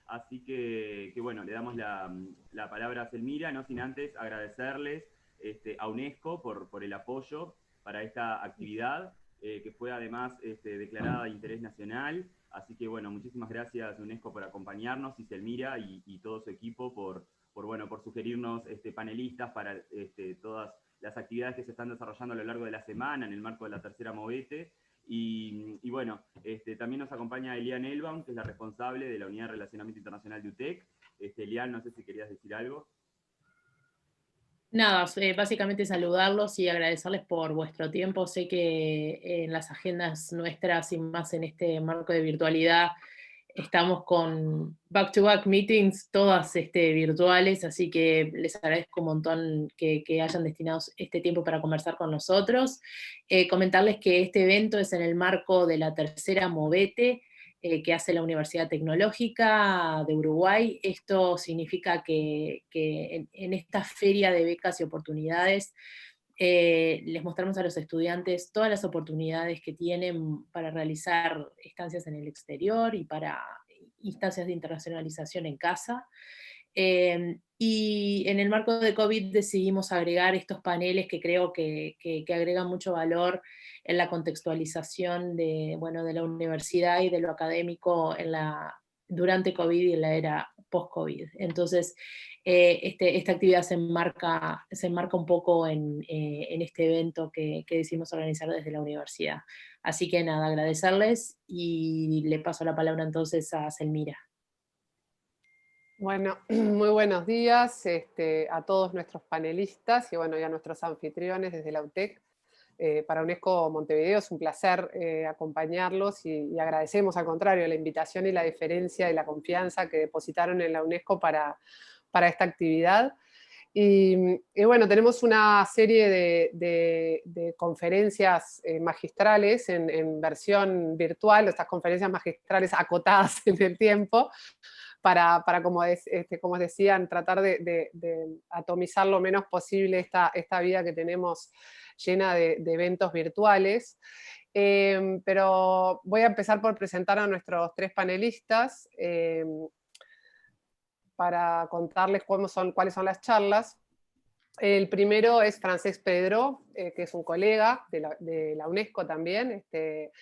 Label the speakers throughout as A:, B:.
A: así que bueno, le damos la palabra a Selmira, no sin antes agradecerles a UNESCO por el apoyo para esta actividad, que fue además declarada de interés nacional. Así que bueno, muchísimas gracias UNESCO por acompañarnos, y Selmira y todo su equipo por sugerirnos panelistas para todas las actividades que se están desarrollando a lo largo de la semana en el marco de la tercera Movete. Y bueno, también nos acompaña Elian Elbaum, que es la responsable de la Unidad de Relacionamiento Internacional de UTEC. Elian, no sé si querías decir algo.
B: Nada, básicamente saludarlos y agradecerles por vuestro tiempo. Sé que en las agendas nuestras y más en este marco de virtualidad estamos con back-to-back meetings, todas virtuales, así que les agradezco un montón que hayan destinado este tiempo para conversar con nosotros. Comentarles que este evento es en el marco de la tercera Movete, que hace la Universidad Tecnológica de Uruguay. Esto significa que en esta feria de becas y oportunidades les mostramos a los estudiantes todas las oportunidades que tienen para realizar estancias en el exterior y para instancias de internacionalización en casa. Y en el marco de COVID decidimos agregar estos paneles que creo que agregan mucho valor en la contextualización de la universidad y de lo académico durante COVID y en la era post-COVID. Entonces, esta actividad se enmarca un poco en este evento que decidimos organizar desde la universidad. Así que nada, agradecerles y le paso la palabra entonces a Selmira.
C: Bueno, muy buenos días a todos nuestros panelistas y bueno, y a nuestros anfitriones desde la UTEC. Para UNESCO Montevideo es un placer acompañarlos y agradecemos al contrario la invitación y la deferencia y la confianza que depositaron en la UNESCO para esta actividad. Y bueno, tenemos una serie de conferencias magistrales en versión virtual, estas conferencias magistrales acotadas en el tiempo, para como decían, tratar de atomizar lo menos posible esta vida que tenemos llena de eventos virtuales. Pero voy a empezar por presentar a nuestros tres panelistas para contarles cuáles son las charlas. El primero es Francesc Pedró, que es un colega de la UNESCO también, que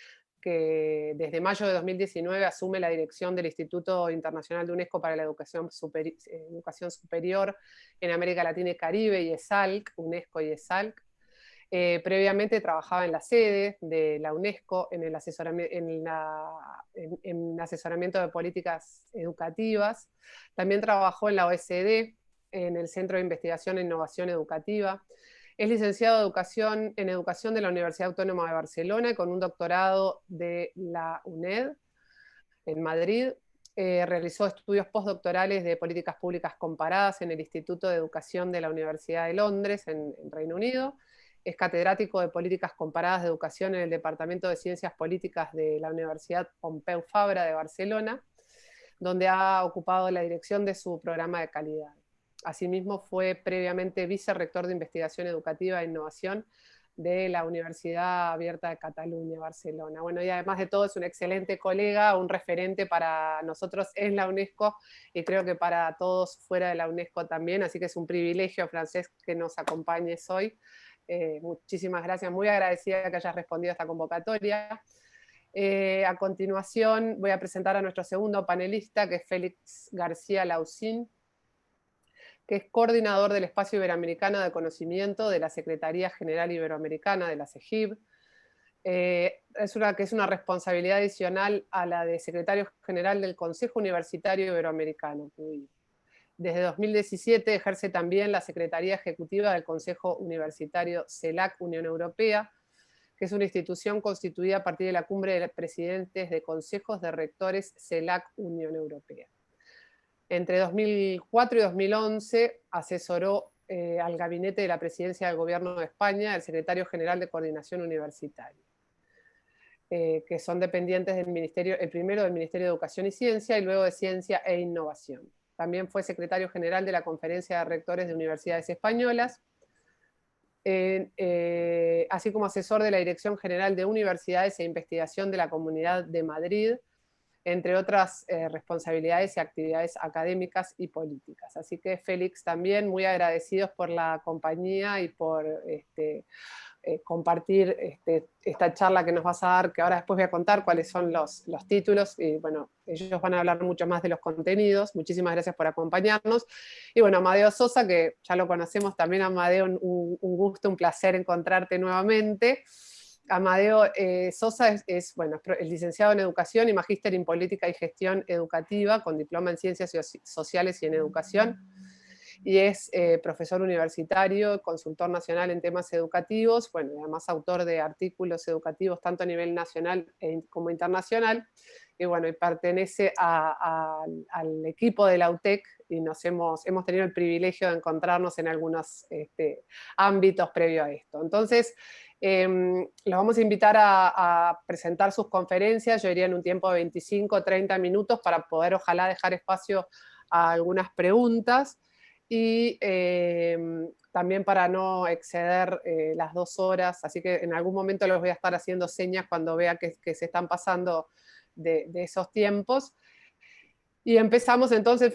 C: desde mayo de 2019 asume la dirección del Instituto Internacional de UNESCO para la Educación Superior en América Latina y Caribe, y ESALC, UNESCO y ESALC. Previamente trabajaba en la sede de la UNESCO en el asesoramiento de políticas educativas. También trabajó en la OSD, en el Centro de Investigación e Innovación Educativa. Es licenciado en Educación de la Universidad Autónoma de Barcelona, con un doctorado de la UNED en Madrid. Realizó estudios postdoctorales de políticas públicas comparadas en el Instituto de Educación de la Universidad de Londres, en Reino Unido. Es catedrático de Políticas Comparadas de Educación en el Departamento de Ciencias Políticas de la Universidad Pompeu Fabra de Barcelona, donde ha ocupado la dirección de su programa de calidad. Asimismo, fue previamente vicerrector de Investigación Educativa e Innovación de la Universidad Abierta de Cataluña, Barcelona. Bueno, y además de todo es un excelente colega, un referente para nosotros en la UNESCO y creo que para todos fuera de la UNESCO también, así que es un privilegio, Francesc, que nos acompañes hoy. Muchísimas gracias, muy agradecida que hayas respondido a esta convocatoria. A continuación voy a presentar a nuestro segundo panelista, que es Félix García Lausín, que es coordinador del Espacio Iberoamericano de Conocimiento de la Secretaría General Iberoamericana de la CEGIB. Que es una responsabilidad adicional a la de secretario general del Consejo Universitario Iberoamericano. Desde 2017 ejerce también la Secretaría Ejecutiva del Consejo Universitario CELAC Unión Europea, que es una institución constituida a partir de la Cumbre de Presidentes de Consejos de Rectores CELAC Unión Europea. Entre 2004 y 2011 asesoró al Gabinete de la Presidencia del Gobierno de España, el Secretario General de Coordinación Universitaria, que son dependientes del Ministerio, el primero del Ministerio de Educación y Ciencia y luego de Ciencia e Innovación. También fue secretario general de la Conferencia de Rectores de Universidades Españolas, así como asesor de la Dirección General de Universidades e Investigación de la Comunidad de Madrid, entre otras responsabilidades y actividades académicas y políticas. Así que Félix, también muy agradecidos por la compañía y por compartir esta charla que nos vas a dar, que ahora después voy a contar cuáles son los títulos, y bueno, ellos van a hablar mucho más de los contenidos. Muchísimas gracias por acompañarnos. Y bueno, Amadeo Sosa, que ya lo conocemos también. Amadeo, un gusto, un placer encontrarte nuevamente. Amadeo Sosa es licenciado en Educación y magíster en Política y Gestión Educativa, con diploma en Ciencias Sociales y en Educación, y es profesor universitario, consultor nacional en temas educativos, bueno, además autor de artículos educativos tanto a nivel nacional como internacional, y bueno, y pertenece al equipo de la UTEC, y hemos tenido el privilegio de encontrarnos en algunos ámbitos previo a esto. Entonces, los vamos a invitar a presentar sus conferencias, yo diría en un tiempo de 25 o 30 minutos, para poder ojalá dejar espacio a algunas preguntas, y también para no exceder las 2 horas, así que en algún momento les voy a estar haciendo señas cuando vea que se están pasando de esos tiempos. Y empezamos entonces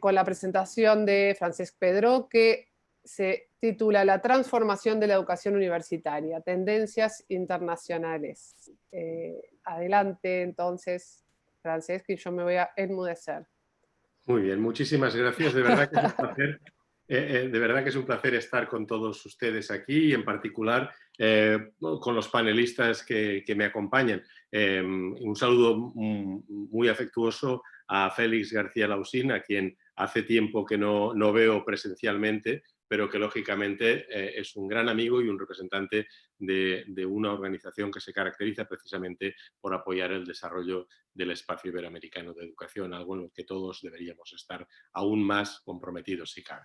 C: con la presentación de Francesc Pedró, que se titula La transformación de la educación universitaria, tendencias internacionales. Adelante entonces, Francesc, y yo me voy a enmudecer.
D: Muy bien, muchísimas gracias. De verdad que es un placer. De verdad que es un placer estar con todos ustedes aquí, y en particular con los panelistas que me acompañan. Un saludo muy afectuoso a Félix García Lausín, a quien hace tiempo que no veo presencialmente, pero que lógicamente es un gran amigo y un representante de una organización que se caracteriza precisamente por apoyar el desarrollo del espacio iberoamericano de educación, algo en lo que todos deberíamos estar aún más comprometidos si cabe.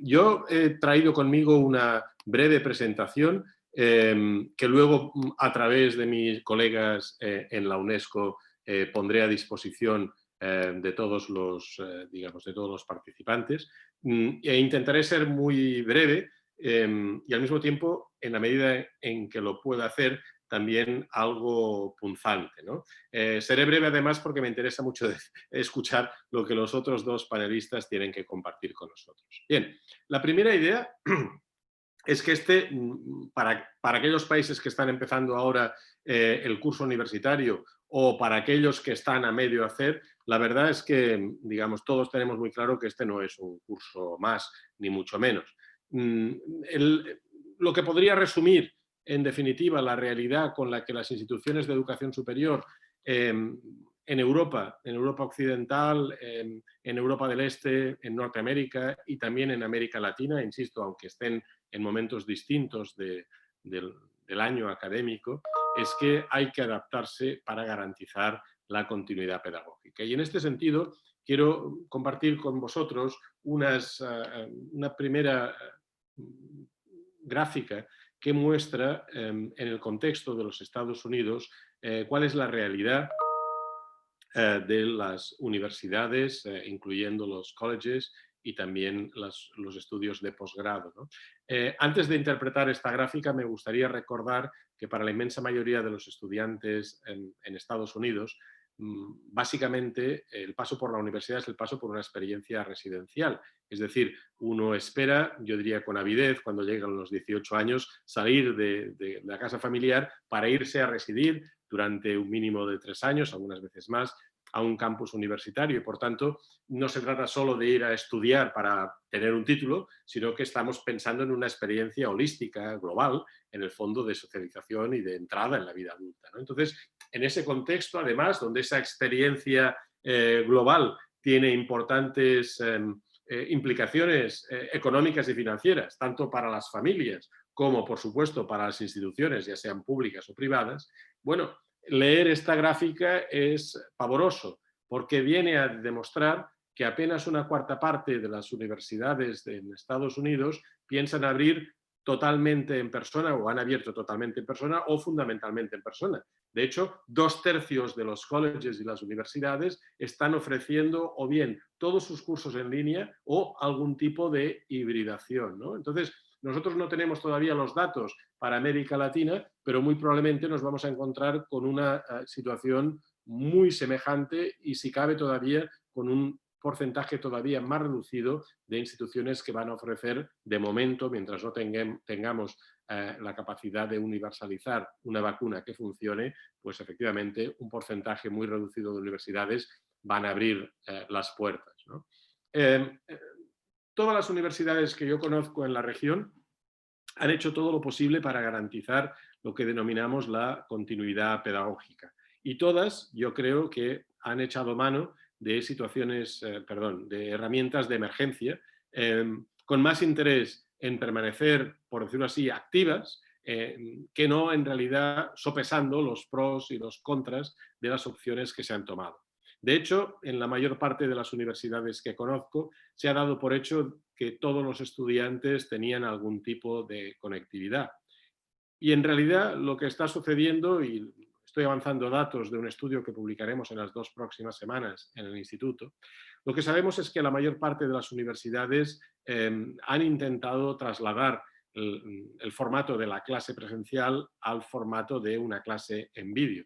D: Yo he traído conmigo una breve presentación que luego, a través de mis colegas en la UNESCO, pondré a disposición de todos los participantes, e intentaré ser muy breve y al mismo tiempo, en la medida en que lo pueda hacer, también algo punzante, ¿no? Seré breve además porque me interesa mucho escuchar lo que los otros 2 panelistas tienen que compartir con nosotros. Bien, la primera idea es que para aquellos países que están empezando ahora el curso universitario, o para aquellos que están a medio hacer, la verdad es que, digamos, todos tenemos muy claro que este no es un curso más, ni mucho menos. Lo que podría resumir, en definitiva, la realidad con la que las instituciones de educación superior en Europa occidental, en Europa del Este, en Norteamérica y también en América Latina, insisto, aunque estén en momentos distintos del año académico, es que hay que adaptarse para garantizar la continuidad pedagógica. Y en este sentido, quiero compartir con vosotros una primera gráfica que muestra en el contexto de los Estados Unidos cuál es la realidad de las universidades, incluyendo los colleges y también los estudios de posgrado, ¿no? Antes de interpretar esta gráfica, me gustaría recordar que para la inmensa mayoría de los estudiantes en Estados Unidos, básicamente el paso por la universidad es el paso por una experiencia residencial. Es decir, uno espera, yo diría con avidez, cuando llegan los 18 años, salir de la casa familiar para irse a residir durante un mínimo de 3 años, algunas veces más, a un campus universitario, y por tanto no se trata solo de ir a estudiar para tener un título, sino que estamos pensando en una experiencia holística, global, en el fondo de socialización y de entrada en la vida adulta, ¿no? Entonces, en ese contexto, además, donde esa experiencia global tiene importantes implicaciones económicas y financieras, tanto para las familias como, por supuesto, para las instituciones, ya sean públicas o privadas, bueno, leer esta gráfica es pavoroso, porque viene a demostrar que apenas una cuarta parte de las universidades en Estados Unidos piensan abrir totalmente en persona, o han abierto totalmente en persona, o fundamentalmente en persona. De hecho, 2/3 de los colleges y las universidades están ofreciendo o bien todos sus cursos en línea o algún tipo de hibridación, ¿no? Entonces, nosotros no tenemos todavía los datos para América Latina, pero muy probablemente nos vamos a encontrar con una situación muy semejante y, si cabe, todavía con un porcentaje todavía más reducido de instituciones que van a ofrecer, de momento, mientras no tengamos la capacidad de universalizar una vacuna que funcione, pues efectivamente un porcentaje muy reducido de universidades van a abrir las puertas, ¿no? Todas las universidades que yo conozco en la región han hecho todo lo posible para garantizar lo que denominamos la continuidad pedagógica. Y todas, yo creo que han echado mano de situaciones, de herramientas de emergencia, con más interés en permanecer, por decirlo así, activas, que no en realidad sopesando los pros y los contras de las opciones que se han tomado. De hecho, en la mayor parte de las universidades que conozco, se ha dado por hecho que todos los estudiantes tenían algún tipo de conectividad. Y en realidad lo que está sucediendo, y estoy avanzando datos de un estudio que publicaremos en las 2 próximas semanas en el instituto, lo que sabemos es que la mayor parte de las universidades han intentado trasladar el formato de la clase presencial al formato de una clase en vídeo,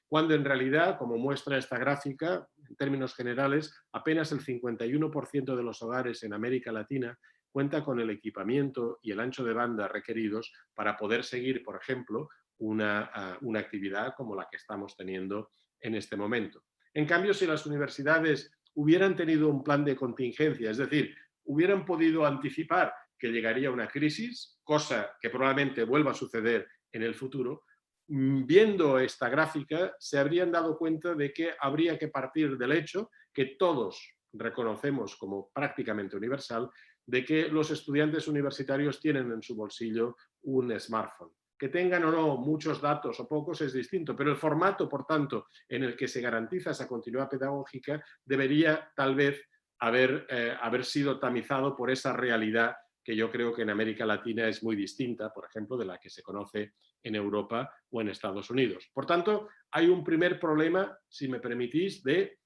D: cuando en realidad, como muestra esta gráfica, en términos generales, apenas el 51% de los hogares en América Latina cuenta con el equipamiento y el ancho de banda requeridos para poder seguir, por ejemplo, una actividad como la que estamos teniendo en este momento. En cambio, si las universidades hubieran tenido un plan de contingencia, es decir, hubieran podido anticipar que llegaría una crisis, cosa que probablemente vuelva a suceder en el futuro, viendo esta gráfica se habrían dado cuenta de que habría que partir del hecho que todos reconocemos como prácticamente universal, de que los estudiantes universitarios tienen en su bolsillo un smartphone. Que tengan o no muchos datos o pocos es distinto, pero el formato, por tanto, en el que se garantiza esa continuidad pedagógica debería tal vez haber sido tamizado por esa realidad que yo creo que en América Latina es muy distinta, por ejemplo, de la que se conoce en Europa o en Estados Unidos. Por tanto, hay un primer problema, si me permitís, de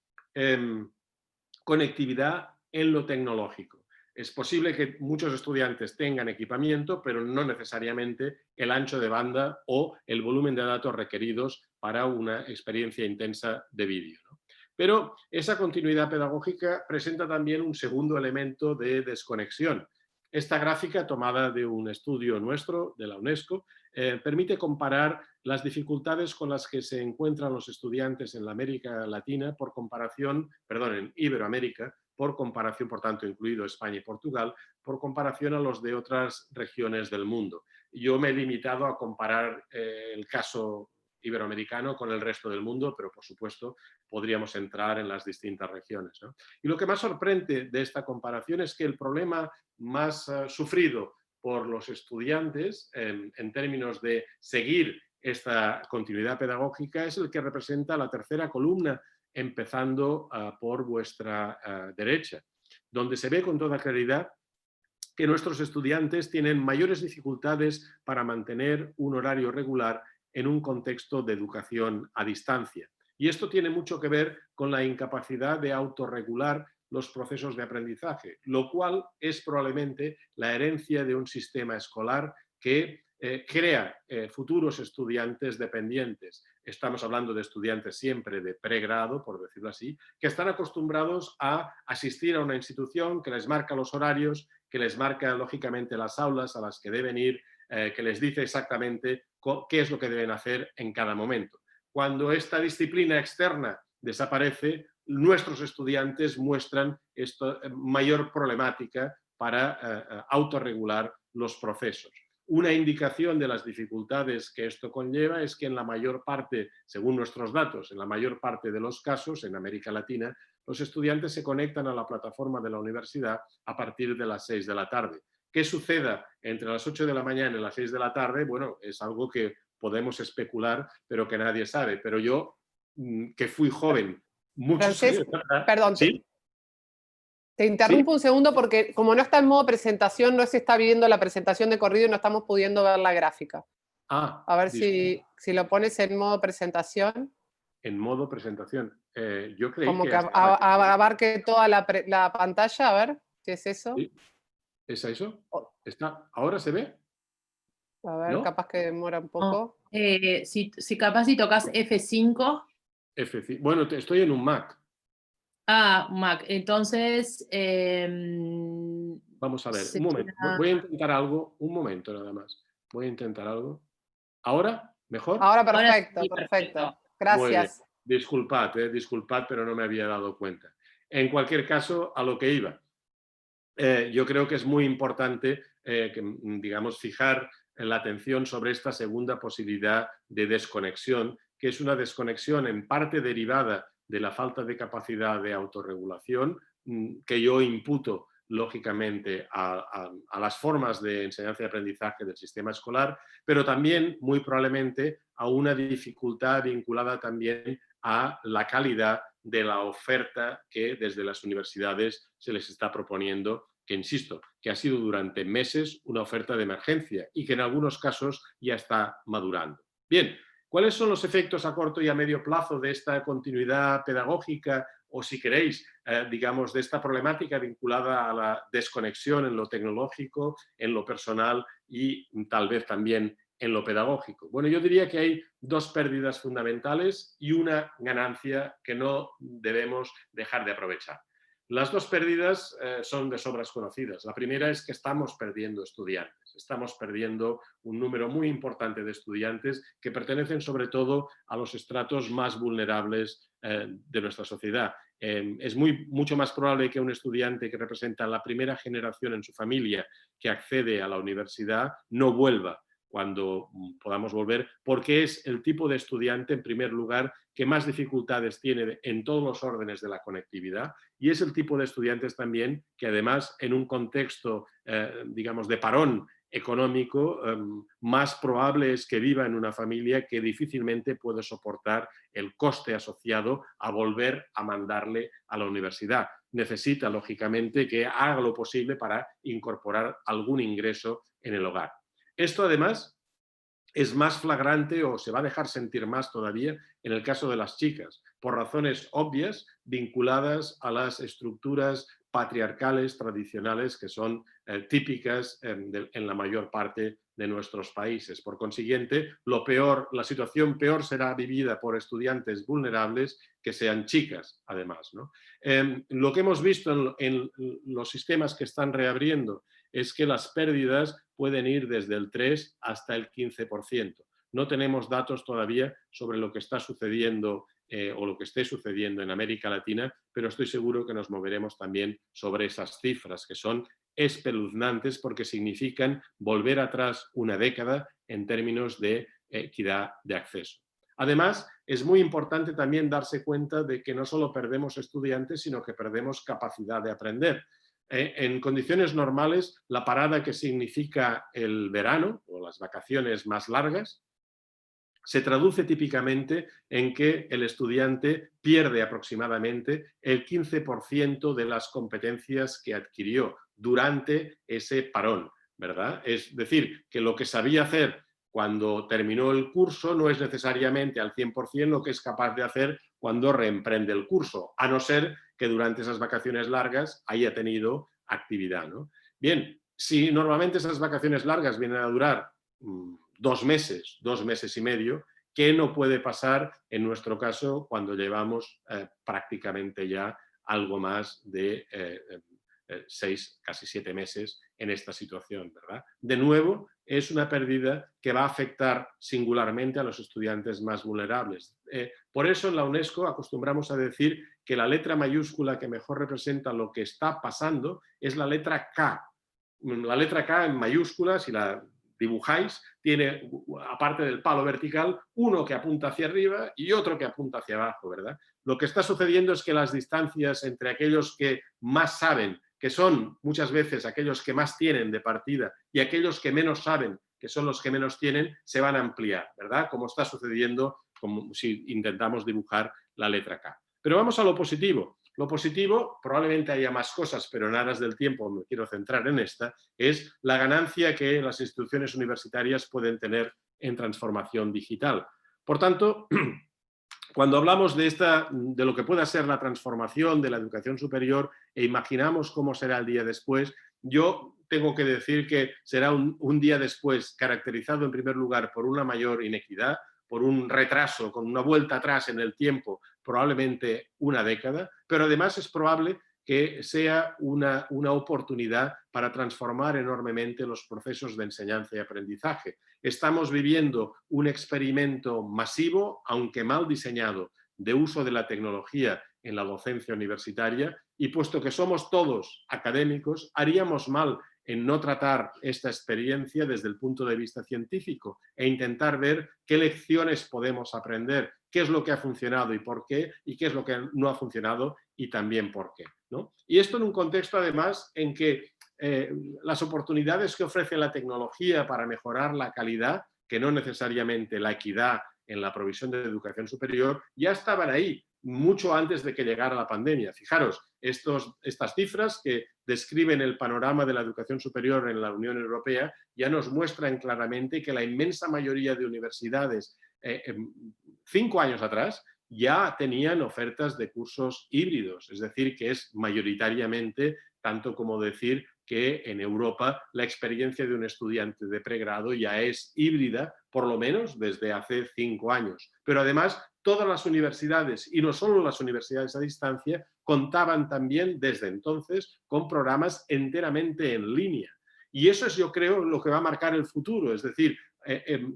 D: conectividad en lo tecnológico. Es posible que muchos estudiantes tengan equipamiento, pero no necesariamente el ancho de banda o el volumen de datos requeridos para una experiencia intensa de vídeo, ¿no? Pero esa continuidad pedagógica presenta también un segundo elemento de desconexión. Esta gráfica, tomada de un estudio nuestro, de la UNESCO, permite comparar las dificultades con las que se encuentran los estudiantes en la América Latina en Iberoamérica, por comparación, por tanto, incluido España y Portugal, por comparación a los de otras regiones del mundo. Yo me he limitado a comparar el caso iberoamericano con el resto del mundo, pero por supuesto podríamos entrar en las distintas regiones, ¿no? Y lo que más sorprende de esta comparación es que el problema más sufrido por los estudiantes en términos de seguir esta continuidad pedagógica es el que representa la tercera columna, empezando por vuestra derecha, donde se ve con toda claridad que nuestros estudiantes tienen mayores dificultades para mantener un horario regular en un contexto de educación a distancia. Y esto tiene mucho que ver con la incapacidad de autorregular los procesos de aprendizaje, lo cual es probablemente la herencia de un sistema escolar que crea futuros estudiantes dependientes. Estamos hablando de estudiantes siempre de pregrado, por decirlo así, que están acostumbrados a asistir a una institución que les marca los horarios, que les marca lógicamente las aulas a las que deben ir, que les dice exactamente qué es lo que deben hacer en cada momento. Cuando esta disciplina externa desaparece, nuestros estudiantes muestran esta mayor problemática para autorregular los procesos. Una indicación de las dificultades que esto conlleva es que en la mayor parte, según nuestros datos, en la mayor parte de los casos en América Latina, los estudiantes se conectan a la plataforma de la universidad a partir de las 6 de la tarde. ¿Qué suceda entre las 8 de la mañana y las 6 de la tarde? Bueno, es algo que podemos especular, pero que nadie sabe. Pero yo, que fui joven, muchos años atrás,
C: perdón,
D: ¿sí?
C: Te interrumpo un segundo porque como no está en modo presentación, no se está viendo la presentación de corrido y no estamos pudiendo ver la gráfica. A ver si lo pones en modo presentación.
D: En modo presentación. Yo creí
C: como que
D: abarque
C: toda la pantalla, a ver, ¿qué es eso?
D: ¿Sí? ¿Es eso? ¿Ahora se ve?
C: A ver,
D: ¿no?
C: capaz que demora un poco.
B: No. Si capaz si tocas F5.
D: F5. Bueno, estoy en un Mac.
B: Ah, Mac. Entonces,
D: Vamos a ver, un momento.
B: sería...
D: Voy a intentar algo, un momento nada más. Voy a intentar algo. ¿Ahora? ¿Mejor?
C: Ahora
B: Ahora
C: perfecto,
B: sí,
C: perfecto.
D: Muy bien.
C: Gracias.
D: Disculpad, pero no me había dado cuenta. En cualquier caso, a lo que iba. Yo creo que es muy importante digamos, fijar la atención sobre esta segunda posibilidad de desconexión, que es una desconexión en parte derivada de la falta de capacidad de autorregulación, que yo imputo lógicamente a las formas de enseñanza y aprendizaje del sistema escolar, pero también muy probablemente a una dificultad vinculada también a la calidad de la oferta que desde las universidades se les está proponiendo, que insisto, que ha sido durante meses una oferta de emergencia y que en algunos casos ya está madurando. Bien, ¿cuáles son los efectos a corto y a medio plazo de esta continuidad pedagógica o, si queréis, digamos, de esta problemática vinculada a la desconexión en lo tecnológico, en lo personal y tal vez también en lo pedagógico? Bueno, yo diría que hay dos pérdidas fundamentales y una ganancia que no debemos dejar de aprovechar. Las dos pérdidas son de sobras conocidas. La primera es que estamos perdiendo estudiantes. Estamos perdiendo un número muy importante de estudiantes que pertenecen sobre todo a los estratos más vulnerables de nuestra sociedad. Es mucho más probable que un estudiante que representa la primera generación en su familia que accede a la universidad no vuelva cuando podamos volver, porque es el tipo de estudiante, en primer lugar, que más dificultades tiene en todos los órdenes de la conectividad, y es el tipo de estudiantes también que, además, en un contexto, digamos, de parón económico, más probable es que viva en una familia que difícilmente puede soportar el coste asociado a volver a mandarle a la universidad. Necesita, lógicamente, que haga lo posible para incorporar algún ingreso en el hogar. Esto, además, es más flagrante o se va a dejar sentir más todavía en el caso de las chicas, por razones obvias vinculadas a las estructuras patriarcales tradicionales que son típicas en la mayor parte de nuestros países. Por consiguiente, la situación peor será vivida por estudiantes vulnerables que sean chicas, además, ¿no? Lo que hemos visto en los sistemas que están reabriendo es que las pérdidas pueden ir desde el 3 hasta el 15%. No tenemos datos todavía sobre lo que está sucediendo o lo que esté sucediendo en América Latina, pero estoy seguro que nos moveremos también sobre esas cifras que son espeluznantes porque significan volver atrás una década en términos de equidad de acceso. Además, es muy importante también darse cuenta de que no solo perdemos estudiantes, sino que perdemos capacidad de aprender. En condiciones normales, la parada que significa el verano o las vacaciones más largas se traduce típicamente en que el estudiante pierde aproximadamente el 15% de las competencias que adquirió durante ese parón, ¿verdad? Es decir, que lo que sabía hacer cuando terminó el curso no es necesariamente al 100% lo que es capaz de hacer cuando reemprende el curso, a no ser que durante esas vacaciones largas haya tenido actividad, ¿no? Bien, si normalmente esas vacaciones largas vienen a durar 2 meses y medio, ¿qué no puede pasar en nuestro caso cuando llevamos prácticamente ya algo más de 6, casi 7 meses en esta situación, ¿verdad? De nuevo, es una pérdida que va a afectar singularmente a los estudiantes más vulnerables. Por eso en la UNESCO acostumbramos a decir que la letra mayúscula que mejor representa lo que está pasando es la letra K. La letra K en mayúsculas, si la dibujáis, tiene, aparte del palo vertical, uno que apunta hacia arriba y otro que apunta hacia abajo, ¿verdad? Lo que está sucediendo es que las distancias entre aquellos que más saben, que son muchas veces aquellos que más tienen de partida, y aquellos que menos saben, que son los que menos tienen, se van a ampliar, ¿verdad? Como está sucediendo como si intentamos dibujar la letra K. Pero vamos a lo positivo. Lo positivo, probablemente haya más cosas, pero en aras del tiempo me quiero centrar en esta, es la ganancia que las instituciones universitarias pueden tener en transformación digital. Por tanto, cuando hablamos de lo que pueda ser la transformación de la educación superior e imaginamos cómo será el día después, yo tengo que decir que será un día después caracterizado en primer lugar por una mayor inequidad, por un retraso, con una vuelta atrás en el tiempo, probablemente una década, pero además es probable que sea una oportunidad para transformar enormemente los procesos de enseñanza y aprendizaje. Estamos viviendo un experimento masivo, aunque mal diseñado, de uso de la tecnología en la docencia universitaria, y puesto que somos todos académicos, haríamos mal en no tratar esta experiencia desde el punto de vista científico e intentar ver qué lecciones podemos aprender, qué es lo que ha funcionado y por qué, y qué es lo que no ha funcionado y también por qué, ¿no? Y esto en un contexto, además, en que las oportunidades que ofrece la tecnología para mejorar la calidad, que no necesariamente la equidad en la provisión de educación superior, ya estaban ahí mucho antes de que llegara la pandemia. Fijaros, estas cifras que describen el panorama de la educación superior en la Unión Europea ya nos muestran claramente que la inmensa mayoría de universidades 5 años atrás ya tenían ofertas de cursos híbridos, es decir, que es mayoritariamente tanto como decir que en Europa la experiencia de un estudiante de pregrado ya es híbrida, por lo menos desde hace 5 años. Pero además, todas las universidades, y no solo las universidades a distancia, contaban también desde entonces con programas enteramente en línea. Y eso es, yo creo, lo que va a marcar el futuro. Es decir,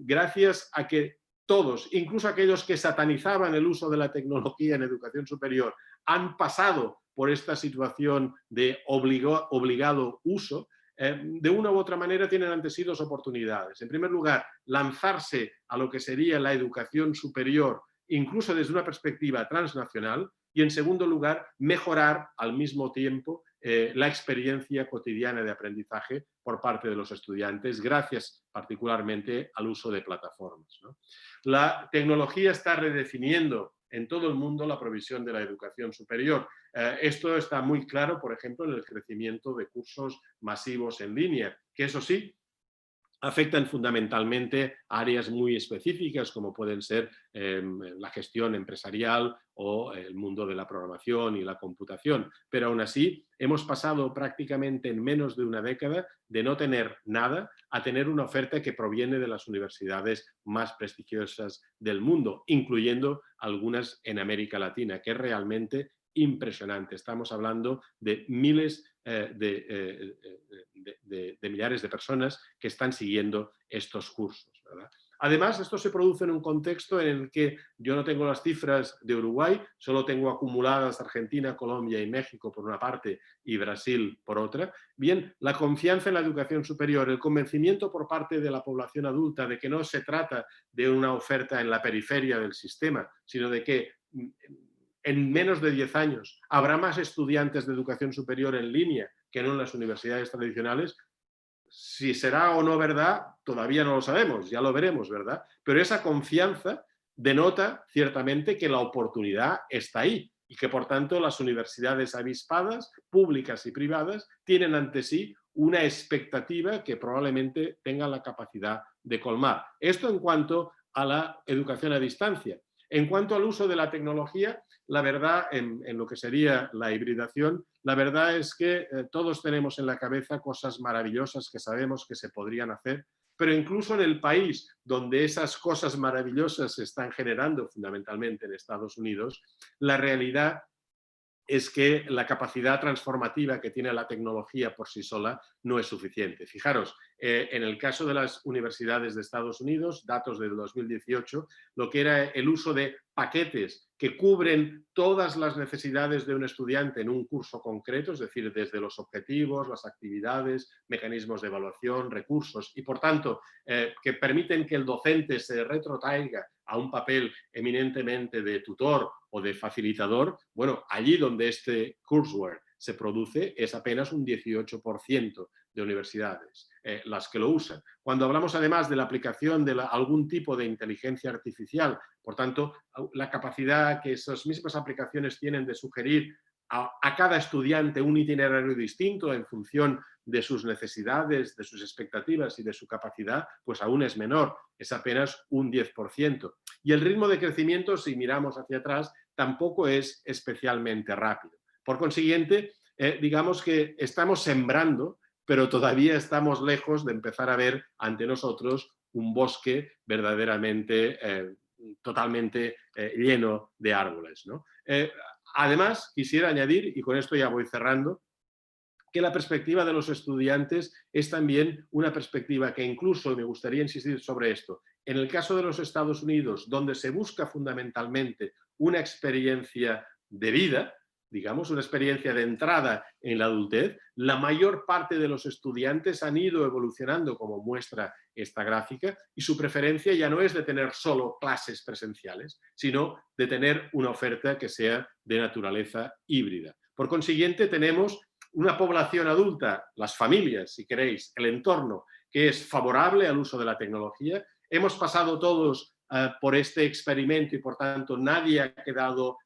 D: gracias a que todos, incluso aquellos que satanizaban el uso de la tecnología en educación superior, han pasado por esta situación de obligado uso, de una u otra manera tienen ante sí 2 oportunidades. En primer lugar, lanzarse a lo que sería la educación superior, incluso desde una perspectiva transnacional, y en segundo lugar, mejorar al mismo tiempo la experiencia cotidiana de aprendizaje por parte de los estudiantes, gracias particularmente al uso de plataformas, ¿no? La tecnología está redefiniendo en todo el mundo la provisión de la educación superior. Esto está muy claro, por ejemplo, en el crecimiento de cursos masivos en línea, que eso sí, afectan fundamentalmente áreas muy específicas como pueden ser la gestión empresarial o el mundo de la programación y la computación. Pero aún así hemos pasado prácticamente en menos de una década de no tener nada a tener una oferta que proviene de las universidades más prestigiosas del mundo, incluyendo algunas en América Latina, que es realmente impresionante. Estamos hablando de miles de millares de personas que están siguiendo estos cursos, ¿verdad? Además, esto se produce en un contexto en el que yo no tengo las cifras de Uruguay, solo tengo acumuladas Argentina, Colombia y México por una parte y Brasil por otra. Bien, la confianza en la educación superior, el convencimiento por parte de la población adulta de que no se trata de una oferta en la periferia del sistema, sino de que en menos de 10 años habrá más estudiantes de educación superior en línea que no en las universidades tradicionales. Si será o no verdad, todavía no lo sabemos, ya lo veremos, ¿verdad? Pero esa confianza denota ciertamente que la oportunidad está ahí y que, por tanto, las universidades avispadas, públicas y privadas, tienen ante sí una expectativa que probablemente tengan la capacidad de colmar. Esto en cuanto a la educación a distancia. En cuanto al uso de la tecnología, la verdad, en lo que sería la hibridación, la verdad es que todos tenemos en la cabeza cosas maravillosas que sabemos que se podrían hacer, pero incluso en el país donde esas cosas maravillosas se están generando, fundamentalmente en Estados Unidos, la realidad es que la capacidad transformativa que tiene la tecnología por sí sola no es suficiente. Fijaros, en el caso de las universidades de Estados Unidos, datos del 2018, lo que era el uso de paquetes que cubren todas las necesidades de un estudiante en un curso concreto, es decir, desde los objetivos, las actividades, mecanismos de evaluación, recursos, y por tanto, que permiten que el docente se retrotraiga a un papel eminentemente de tutor o de facilitador, bueno, allí donde este courseware se produce es apenas un 18% de universidades las que lo usan. Cuando hablamos además de la aplicación de algún tipo de inteligencia artificial, por tanto, la capacidad que esas mismas aplicaciones tienen de sugerir a cada estudiante un itinerario distinto en función de sus necesidades, de sus expectativas y de su capacidad, pues aún es menor, es apenas un 10%. Y el ritmo de crecimiento, si miramos hacia atrás, tampoco es especialmente rápido. Por consiguiente, digamos que estamos sembrando, pero todavía estamos lejos de empezar a ver ante nosotros un bosque verdaderamente totalmente lleno de árboles, ¿no? Además, quisiera añadir, y con esto ya voy cerrando, que la perspectiva de los estudiantes es también una perspectiva que incluso, me gustaría insistir sobre esto, en el caso de los Estados Unidos, donde se busca fundamentalmente una experiencia de vida, digamos, una experiencia de entrada en la adultez, la mayor parte de los estudiantes han ido evolucionando, como muestra esta gráfica, y su preferencia ya no es de tener solo clases presenciales, sino de tener una oferta que sea de naturaleza híbrida. Por consiguiente, tenemos una población adulta, las familias, si queréis, el entorno, que es favorable al uso de la tecnología. Hemos pasado todos por este experimento y, por tanto, nadie ha quedado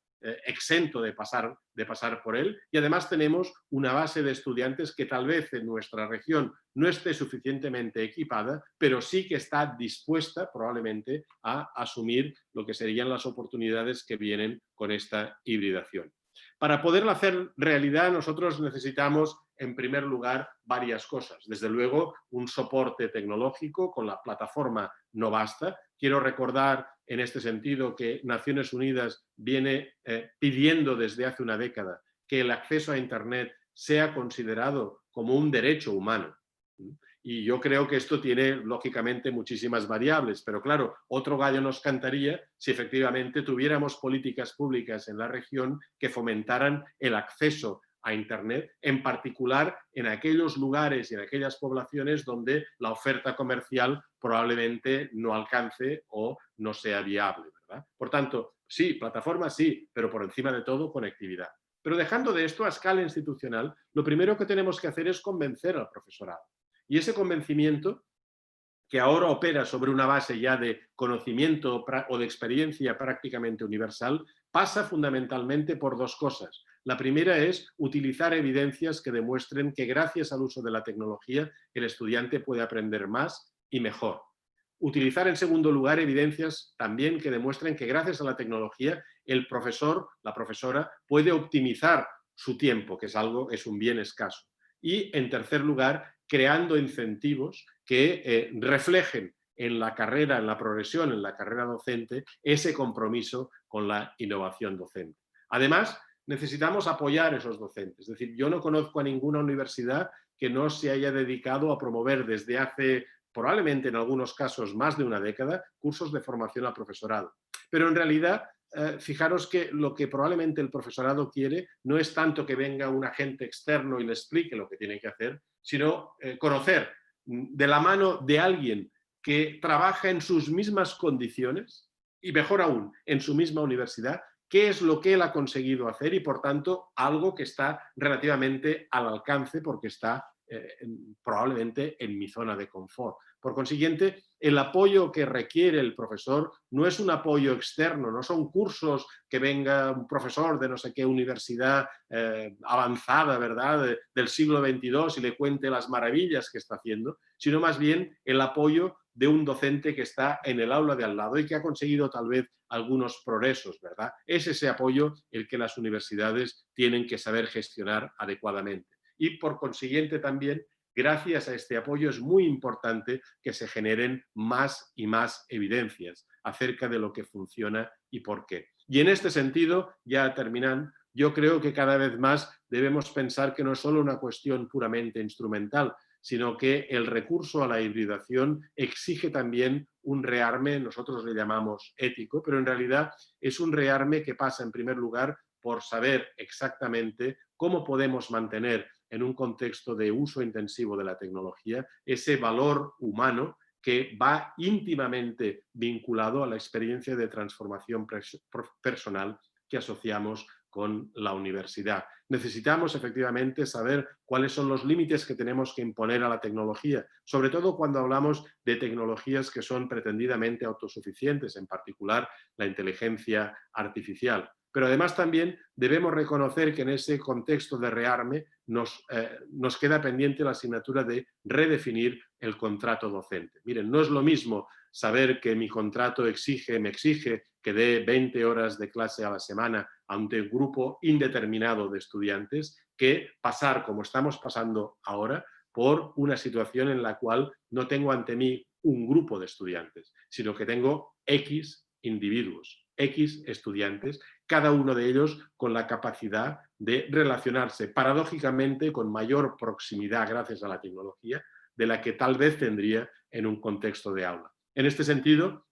D: exento de pasar por él, y además tenemos una base de estudiantes que tal vez en nuestra región no esté suficientemente equipada, pero sí que está dispuesta probablemente a asumir lo que serían las oportunidades que vienen con esta hibridación. Para poderla hacer realidad, nosotros necesitamos, en primer lugar, varias cosas. Desde luego, un soporte tecnológico con la plataforma No Basta. Quiero recordar en este sentido que Naciones Unidas viene pidiendo desde hace una década que el acceso a Internet sea considerado como un derecho humano. Y yo creo que esto tiene, lógicamente, muchísimas variables, pero claro, otro gallo nos cantaría si efectivamente tuviéramos políticas públicas en la región que fomentaran el acceso a Internet, en particular en aquellos lugares y en aquellas poblaciones donde la oferta comercial probablemente no alcance o no sea viable, ¿verdad? Por tanto, sí, plataformas sí, pero por encima de todo, conectividad. Pero dejando de esto a escala institucional, lo primero que tenemos que hacer es convencer al profesorado. Y ese convencimiento, que ahora opera sobre una base ya de conocimiento o de experiencia prácticamente universal, pasa fundamentalmente por dos cosas. La primera es utilizar evidencias que demuestren que gracias al uso de la tecnología el estudiante puede aprender más y mejor. Utilizar, en segundo lugar, evidencias también que demuestren que gracias a la tecnología el profesor, la profesora, puede optimizar su tiempo, que es un bien escaso. Y, en tercer lugar, creando incentivos que reflejen en la carrera, en la progresión, en la carrera docente, ese compromiso con la innovación docente. Además, necesitamos apoyar a esos docentes. Es decir, yo no conozco a ninguna universidad que no se haya dedicado a promover desde hace, probablemente en algunos casos, más de una década, cursos de formación al profesorado. Pero en realidad, fijaros que lo que probablemente el profesorado quiere no es tanto que venga un agente externo y le explique lo que tiene que hacer, sino conocer de la mano de alguien que trabaja en sus mismas condiciones y, mejor aún, en su misma universidad, qué es lo que él ha conseguido hacer y, por tanto, algo que está relativamente al alcance porque está probablemente en mi zona de confort. Por consiguiente, el apoyo que requiere el profesor no es un apoyo externo, no son cursos que venga un profesor de no sé qué universidad avanzada, ¿verdad?, del siglo XXII y le cuente las maravillas que está haciendo, sino más bien el apoyo de un docente que está en el aula de al lado y que ha conseguido tal vez algunos progresos, ¿verdad? Es ese apoyo el que las universidades tienen que saber gestionar adecuadamente. Y por consiguiente también, gracias a este apoyo es muy importante que se generen más y más evidencias acerca de lo que funciona y por qué. Y en este sentido, ya terminando, yo creo que cada vez más debemos pensar que no es solo una cuestión puramente instrumental, sino que el recurso a la hibridación exige también un rearme, nosotros le llamamos ético, pero en realidad es un rearme que pasa en primer lugar por saber exactamente cómo podemos mantener en un contexto de uso intensivo de la tecnología ese valor humano que va íntimamente vinculado a la experiencia de transformación personal que asociamos con la universidad. Necesitamos efectivamente saber cuáles son los límites que tenemos que imponer a la tecnología, sobre todo cuando hablamos de tecnologías que son pretendidamente autosuficientes, en particular la inteligencia artificial. Pero además también debemos reconocer que en ese contexto de rearme nos queda pendiente la asignatura de redefinir el contrato docente. Miren, no es lo mismo saber que mi contrato me exige que dé 20 horas de clase a la semana ante un grupo indeterminado de estudiantes que pasar, como estamos pasando ahora, por una situación en la cual no tengo ante mí un grupo de estudiantes, sino que tengo X individuos, X estudiantes, cada uno de ellos con la capacidad de relacionarse paradójicamente con mayor proximidad gracias a la tecnología de la que tal vez tendría en un contexto de aula. En este sentido,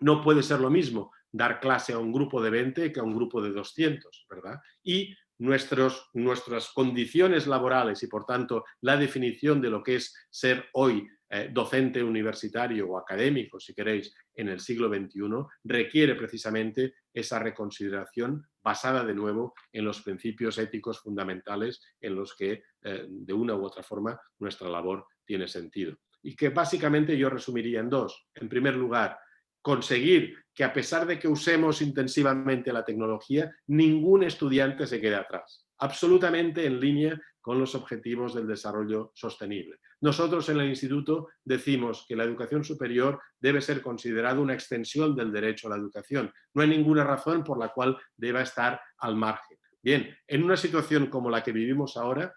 D: no puede ser lo mismo dar clase a un grupo de 20 que a un grupo de 200, ¿verdad? Y nuestras condiciones laborales y, por tanto, la definición de lo que es ser hoy docente universitario o académico, si queréis, en el siglo XXI, requiere precisamente esa reconsideración basada de nuevo en los principios éticos fundamentales en los que, de una u otra forma, nuestra labor tiene sentido. Y que básicamente yo resumiría en dos. En primer lugar, conseguir que a pesar de que usemos intensivamente la tecnología, ningún estudiante se quede atrás, absolutamente en línea con los objetivos del desarrollo sostenible. Nosotros en el instituto decimos que la educación superior debe ser considerada una extensión del derecho a la educación. No hay ninguna razón por la cual deba estar al margen. Bien, en una situación como la que vivimos ahora,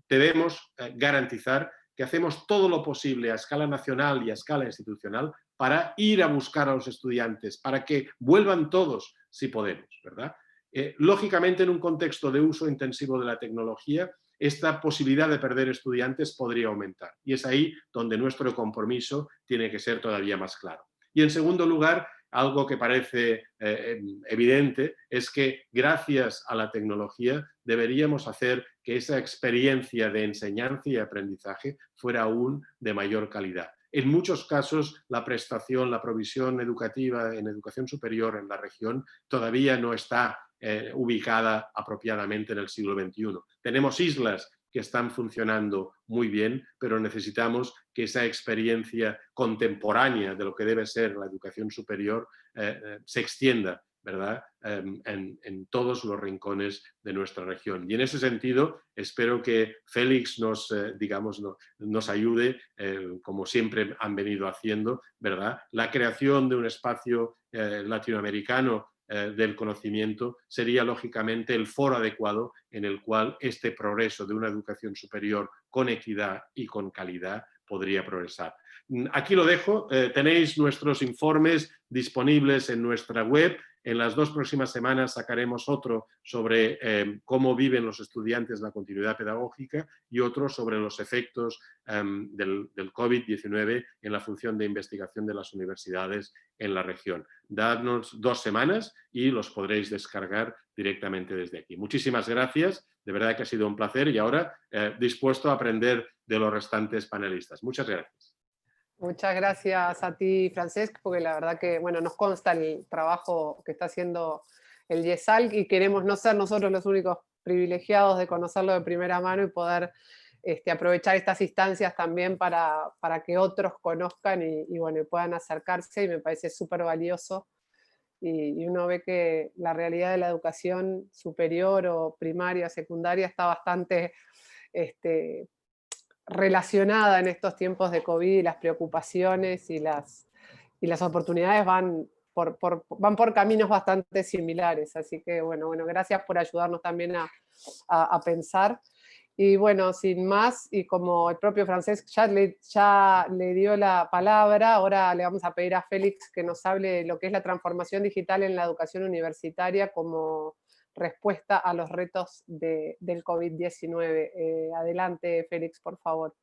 D: debemos garantizar que hacemos todo lo posible a escala nacional y a escala institucional para ir a buscar a los estudiantes, para que vuelvan todos si podemos, ¿verdad? Lógicamente, en un contexto de uso intensivo de la tecnología, esta posibilidad de perder estudiantes podría aumentar. Y es ahí donde nuestro compromiso tiene que ser todavía más claro. Y en segundo lugar, algo que parece evidente es que gracias a la tecnología deberíamos hacer que esa experiencia de enseñanza y aprendizaje fuera aún de mayor calidad. En muchos casos, la prestación, la provisión educativa en educación superior en la región todavía no está ubicada apropiadamente en el siglo XXI. Tenemos islas que están funcionando muy bien, pero necesitamos que esa experiencia contemporánea de lo que debe ser la educación superior se extienda, ¿verdad? En todos los rincones de nuestra región. Y en ese sentido, espero que Félix nos ayude, como siempre han venido haciendo, ¿verdad? La creación de un espacio latinoamericano del conocimiento sería lógicamente el foro adecuado en el cual este progreso de una educación superior con equidad y con calidad podría progresar. Aquí lo dejo, tenéis nuestros informes disponibles en nuestra web. En las 2 próximas semanas sacaremos otro sobre cómo viven los estudiantes la continuidad pedagógica y otro sobre los efectos del COVID-19 en la función de investigación de las universidades en la región. Dadnos 2 semanas y los podréis descargar directamente desde aquí. Muchísimas gracias, de verdad que ha sido un placer y ahora dispuesto a aprender de los restantes panelistas. Muchas gracias.
C: Muchas gracias a ti, Francesc, porque la verdad que bueno, nos consta el trabajo que está haciendo el YESALC y queremos no ser nosotros los únicos privilegiados de conocerlo de primera mano y poder aprovechar estas instancias también para que otros conozcan y bueno, puedan acercarse, y me parece súper valioso. Y uno ve que la realidad de la educación superior o primaria, secundaria, está bastante relacionada en estos tiempos de COVID, y las preocupaciones y las oportunidades van por caminos bastante similares. Así que bueno, gracias por ayudarnos también a pensar. Y bueno, sin más, y como el propio Francesc ya le dio la palabra, ahora le vamos a pedir a Félix que nos hable de lo que es la transformación digital en la educación universitaria como respuesta a los retos del COVID-19. Adelante, Félix, por favor.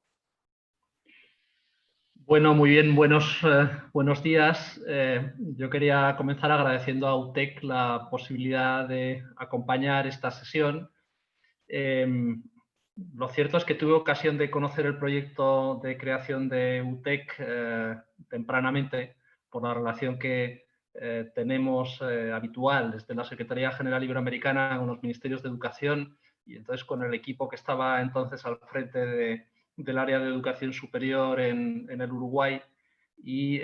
E: Bueno, muy bien, buenos días. Yo quería comenzar agradeciendo a UTEC la posibilidad de acompañar esta sesión. Lo cierto es que tuve ocasión de conocer el proyecto de creación de UTEC tempranamente por la relación que tenemos habitual desde la Secretaría General Iberoamericana con los Ministerios de Educación, y entonces con el equipo que estaba entonces al frente del área de educación superior en el Uruguay. Y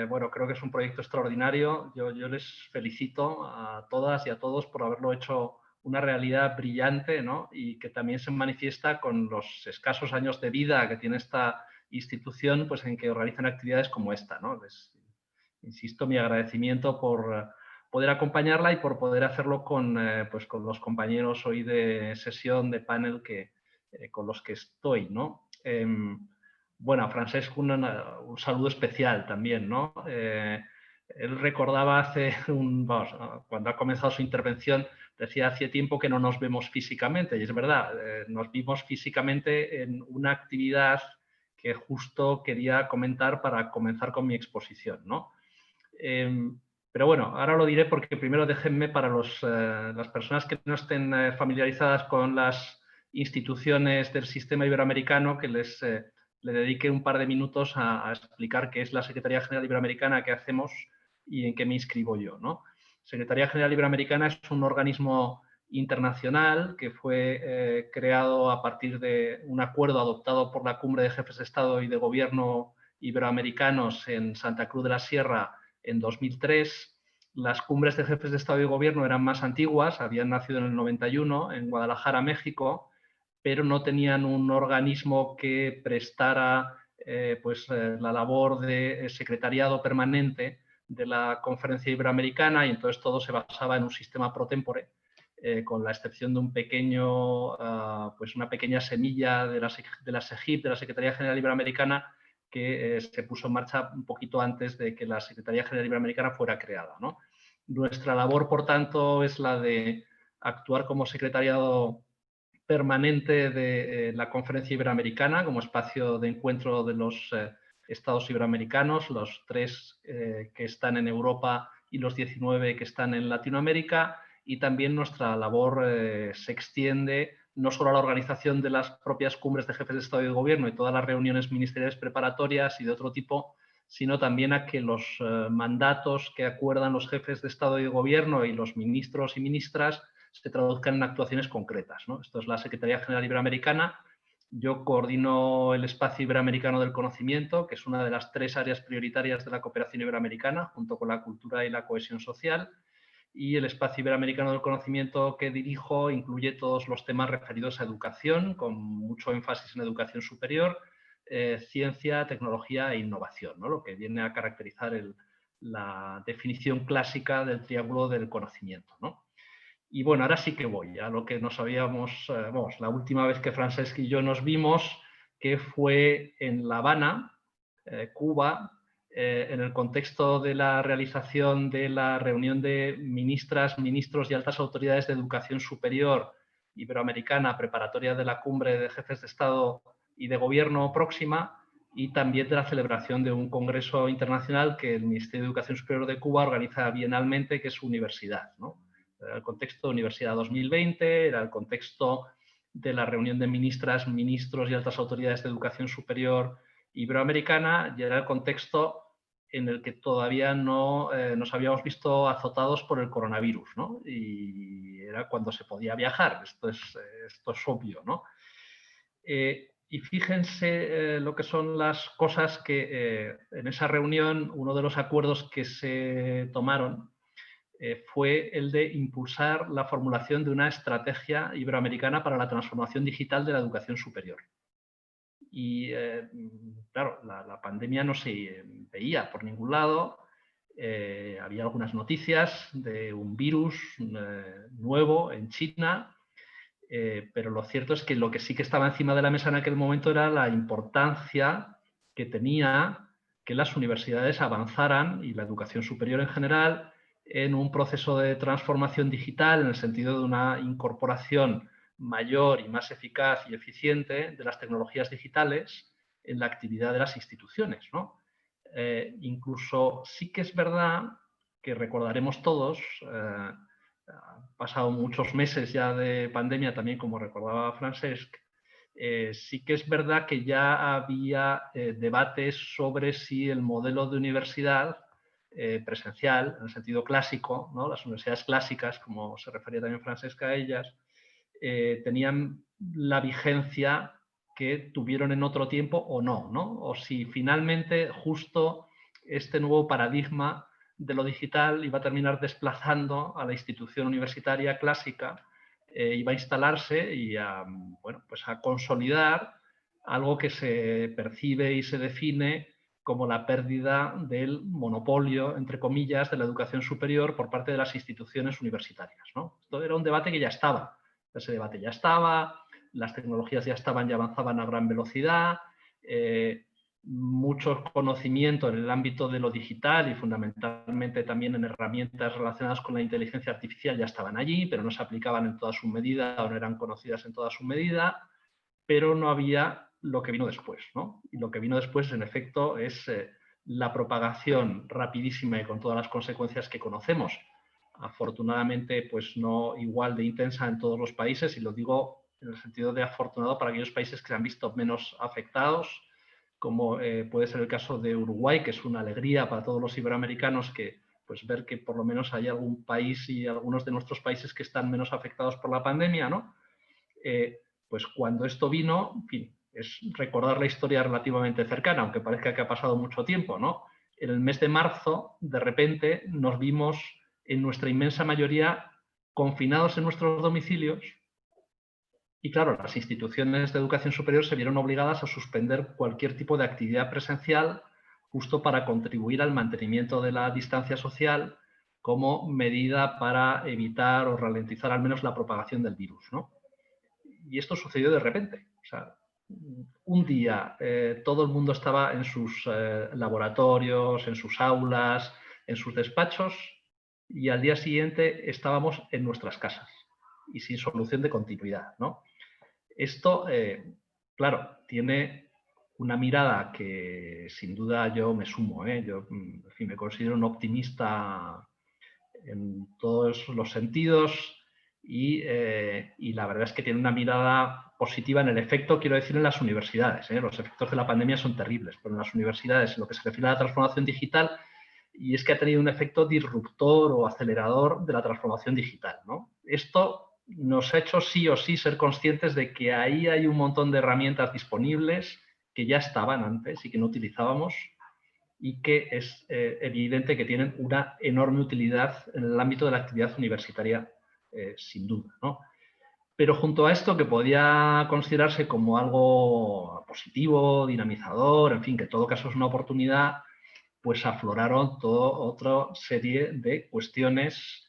E: bueno, creo que es un proyecto extraordinario. Yo les felicito a todas y a todos por haberlo hecho una realidad brillante, ¿no? Y que también se manifiesta con los escasos años de vida que tiene esta institución, pues en que organizan actividades como esta, ¿no? Les insisto, mi agradecimiento por poder acompañarla y por poder hacerlo con los compañeros hoy de sesión, de panel con los que estoy, ¿no? Bueno, a Francesc un saludo especial también, ¿no? Él recordaba cuando ha comenzado su intervención, decía hace tiempo que no nos vemos físicamente, y es verdad, nos vimos físicamente en una actividad que justo quería comentar para comenzar con mi exposición, ¿no? Pero bueno, ahora lo diré porque primero déjenme para las personas que no estén familiarizadas con las instituciones del sistema iberoamericano, que le dedique un par de minutos a explicar qué es la Secretaría General Iberoamericana, qué hacemos y en qué me inscribo yo, ¿no? Secretaría General Iberoamericana es un organismo internacional que fue creado a partir de un acuerdo adoptado por la Cumbre de Jefes de Estado y de Gobierno iberoamericanos en Santa Cruz de la Sierra en 2003. Las cumbres de jefes de Estado y Gobierno eran más antiguas, habían nacido en el 91 en Guadalajara, México, pero no tenían un organismo que prestara la labor de secretariado permanente de la Conferencia Iberoamericana, y entonces todo se basaba en un sistema pro tempore, con la excepción de un pequeño, una pequeña semilla de la SEGIP, de la Secretaría General Iberoamericana, que se puso en marcha un poquito antes de que la Secretaría General Iberoamericana fuera creada, ¿no? Nuestra labor, por tanto, es la de actuar como secretariado permanente de la Conferencia Iberoamericana, como espacio de encuentro de los estados iberoamericanos, los 3 que están en Europa y los 19 que están en Latinoamérica, y también nuestra labor se extiende no solo a la organización de las propias cumbres de jefes de Estado y de Gobierno y todas las reuniones ministeriales preparatorias y de otro tipo, sino también a que los mandatos que acuerdan los jefes de Estado y de Gobierno y los ministros y ministras se traduzcan en actuaciones concretas, ¿no? Esto es la Secretaría General Iberoamericana. Yo coordino el Espacio Iberoamericano del Conocimiento, que es una de las 3 áreas prioritarias de la cooperación iberoamericana, junto con la cultura y la cohesión social. Y el Espacio Iberoamericano del Conocimiento que dirijo incluye todos los temas referidos a educación, con mucho énfasis en educación superior, ciencia, tecnología e innovación, ¿no? Lo que viene a caracterizar la definición clásica del triángulo del conocimiento, ¿no? Y bueno, ahora sí que voy a lo que nos habíamos, la última vez que Francesc y yo nos vimos, que fue en La Habana, Cuba, en el contexto de la realización de la reunión de ministras, ministros y altas autoridades de educación superior iberoamericana preparatoria de la cumbre de jefes de Estado y de Gobierno próxima, y también de la celebración de un congreso internacional que el Ministerio de Educación Superior de Cuba organiza bienalmente, que es su universidad, ¿no? Era el contexto de Universidad 2020, era el contexto de la reunión de ministras, ministros y altas autoridades de educación superior iberoamericana, y era el contexto en el que todavía no nos habíamos visto azotados por el coronavirus, ¿no? Y era cuando se podía viajar, esto es obvio, ¿no? Y fíjense lo que son las cosas que en esa reunión, uno de los acuerdos que se tomaron fue el de impulsar la formulación de una estrategia iberoamericana para la transformación digital de la educación superior. Y claro, la pandemia no se veía por ningún lado. Había algunas noticias de un virus nuevo en China, pero lo cierto es que lo que sí que estaba encima de la mesa en aquel momento era la importancia que tenía que las universidades avanzaran, y la educación superior en general, en un proceso de transformación digital, en el sentido de una incorporación mayor y más eficaz y eficiente de las tecnologías digitales en la actividad de las instituciones, ¿no? Incluso sí que es verdad que recordaremos todos, han pasado muchos meses ya de pandemia también, como recordaba Francesc, sí que es verdad que ya había debates sobre si el modelo de universidad presencial, en el sentido clásico, ¿no? Las universidades clásicas, como se refería también Francesc a ellas, tenían la vigencia que tuvieron en otro tiempo o no, ¿no? O si finalmente justo este nuevo paradigma de lo digital iba a terminar desplazando a la institución universitaria clásica, iba a instalarse y a consolidar algo que se percibe y se define como la pérdida del monopolio, entre comillas, de la educación superior por parte de las instituciones universitarias, ¿no? Esto era un debate que ya estaba. Ese debate ya estaba, las tecnologías ya estaban y avanzaban a gran velocidad, mucho conocimiento en el ámbito de lo digital y fundamentalmente también en herramientas relacionadas con la inteligencia artificial ya estaban allí, pero no se aplicaban en toda su medida o no eran conocidas en toda su medida, pero no había lo que vino después, ¿no? Y lo que vino después, en efecto, es la propagación rapidísima y con todas las consecuencias que conocemos. Afortunadamente, pues no igual de intensa en todos los países, y lo digo en el sentido de afortunado para aquellos países que se han visto menos afectados, como puede ser el caso de Uruguay, que es una alegría para todos los iberoamericanos que, pues, ver que por lo menos hay algún país y algunos de nuestros países que están menos afectados por la pandemia, ¿no? Pues cuando esto vino, en fin, es recordar la historia relativamente cercana, aunque parezca que ha pasado mucho tiempo, ¿no? En el mes de marzo, de repente, nos vimos en nuestra inmensa mayoría confinados en nuestros domicilios y, claro, las instituciones de educación superior se vieron obligadas a suspender cualquier tipo de actividad presencial justo para contribuir al mantenimiento de la distancia social como medida para evitar o ralentizar al menos la propagación del virus, ¿no? Y esto sucedió de repente. O sea, un día todo el mundo estaba en sus laboratorios, en sus aulas, en sus despachos, y al día siguiente estábamos en nuestras casas y sin solución de continuidad, ¿no? Esto, claro, tiene una mirada que sin duda yo me sumo, yo en fin, me considero un optimista en todos los sentidos y la verdad es que tiene una mirada positiva en el efecto, quiero decir, en las universidades. Los efectos de la pandemia son terribles, pero en las universidades, en lo que se refiere a la transformación digital, y es que ha tenido un efecto disruptor o acelerador de la transformación digital, ¿no? Esto nos ha hecho sí o sí ser conscientes de que ahí hay un montón de herramientas disponibles que ya estaban antes y que no utilizábamos y que es evidente que tienen una enorme utilidad en el ámbito de la actividad universitaria, sin duda, ¿no? Pero junto a esto, que podía considerarse como algo positivo, dinamizador, en fin, que en todo caso es una oportunidad, pues afloraron toda otra serie de cuestiones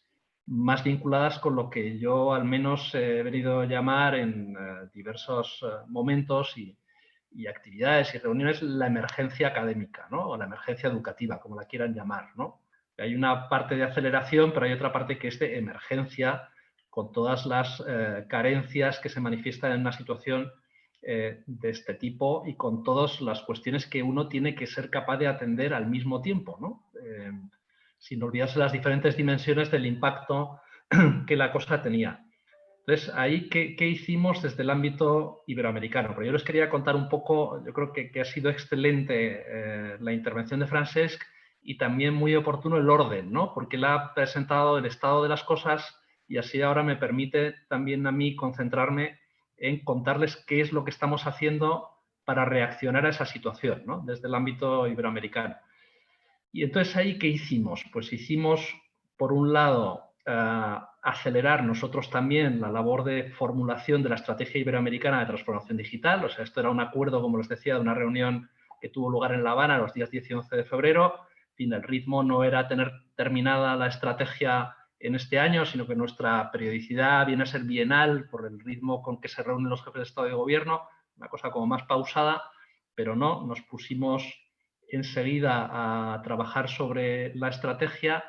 E: más vinculadas con lo que yo al menos he venido a llamar en diversos momentos y actividades y reuniones la emergencia académica, ¿no? O la emergencia educativa, como la quieran llamar, ¿no? Hay una parte de aceleración, pero hay otra parte que es de emergencia, con todas las carencias que se manifiestan en una situación de este tipo y con todas las cuestiones que uno tiene que ser capaz de atender al mismo tiempo, ¿no? Sin olvidarse las diferentes dimensiones del impacto que la cosa tenía. Entonces, ahí, ¿qué hicimos desde el ámbito iberoamericano? Pero yo les quería contar un poco, yo creo que ha sido excelente la intervención de Francesc y también muy oportuno el orden, ¿no? Porque él ha presentado el estado de las cosas y así ahora me permite también a mí concentrarme en contarles qué es lo que estamos haciendo para reaccionar a esa situación, ¿no? Desde el ámbito iberoamericano. Y entonces, ¿ahí qué hicimos? Pues hicimos, por un lado, acelerar nosotros también la labor de formulación de la Estrategia Iberoamericana de Transformación Digital. O sea, esto era un acuerdo, como les decía, de una reunión que tuvo lugar en La Habana los días 10 y 11 de febrero. En fin, el ritmo no era tener terminada la estrategia en este año, sino que nuestra periodicidad viene a ser bienal por el ritmo con que se reúnen los jefes de Estado y de Gobierno, una cosa como más pausada, pero no, nos pusimos enseguida a trabajar sobre la estrategia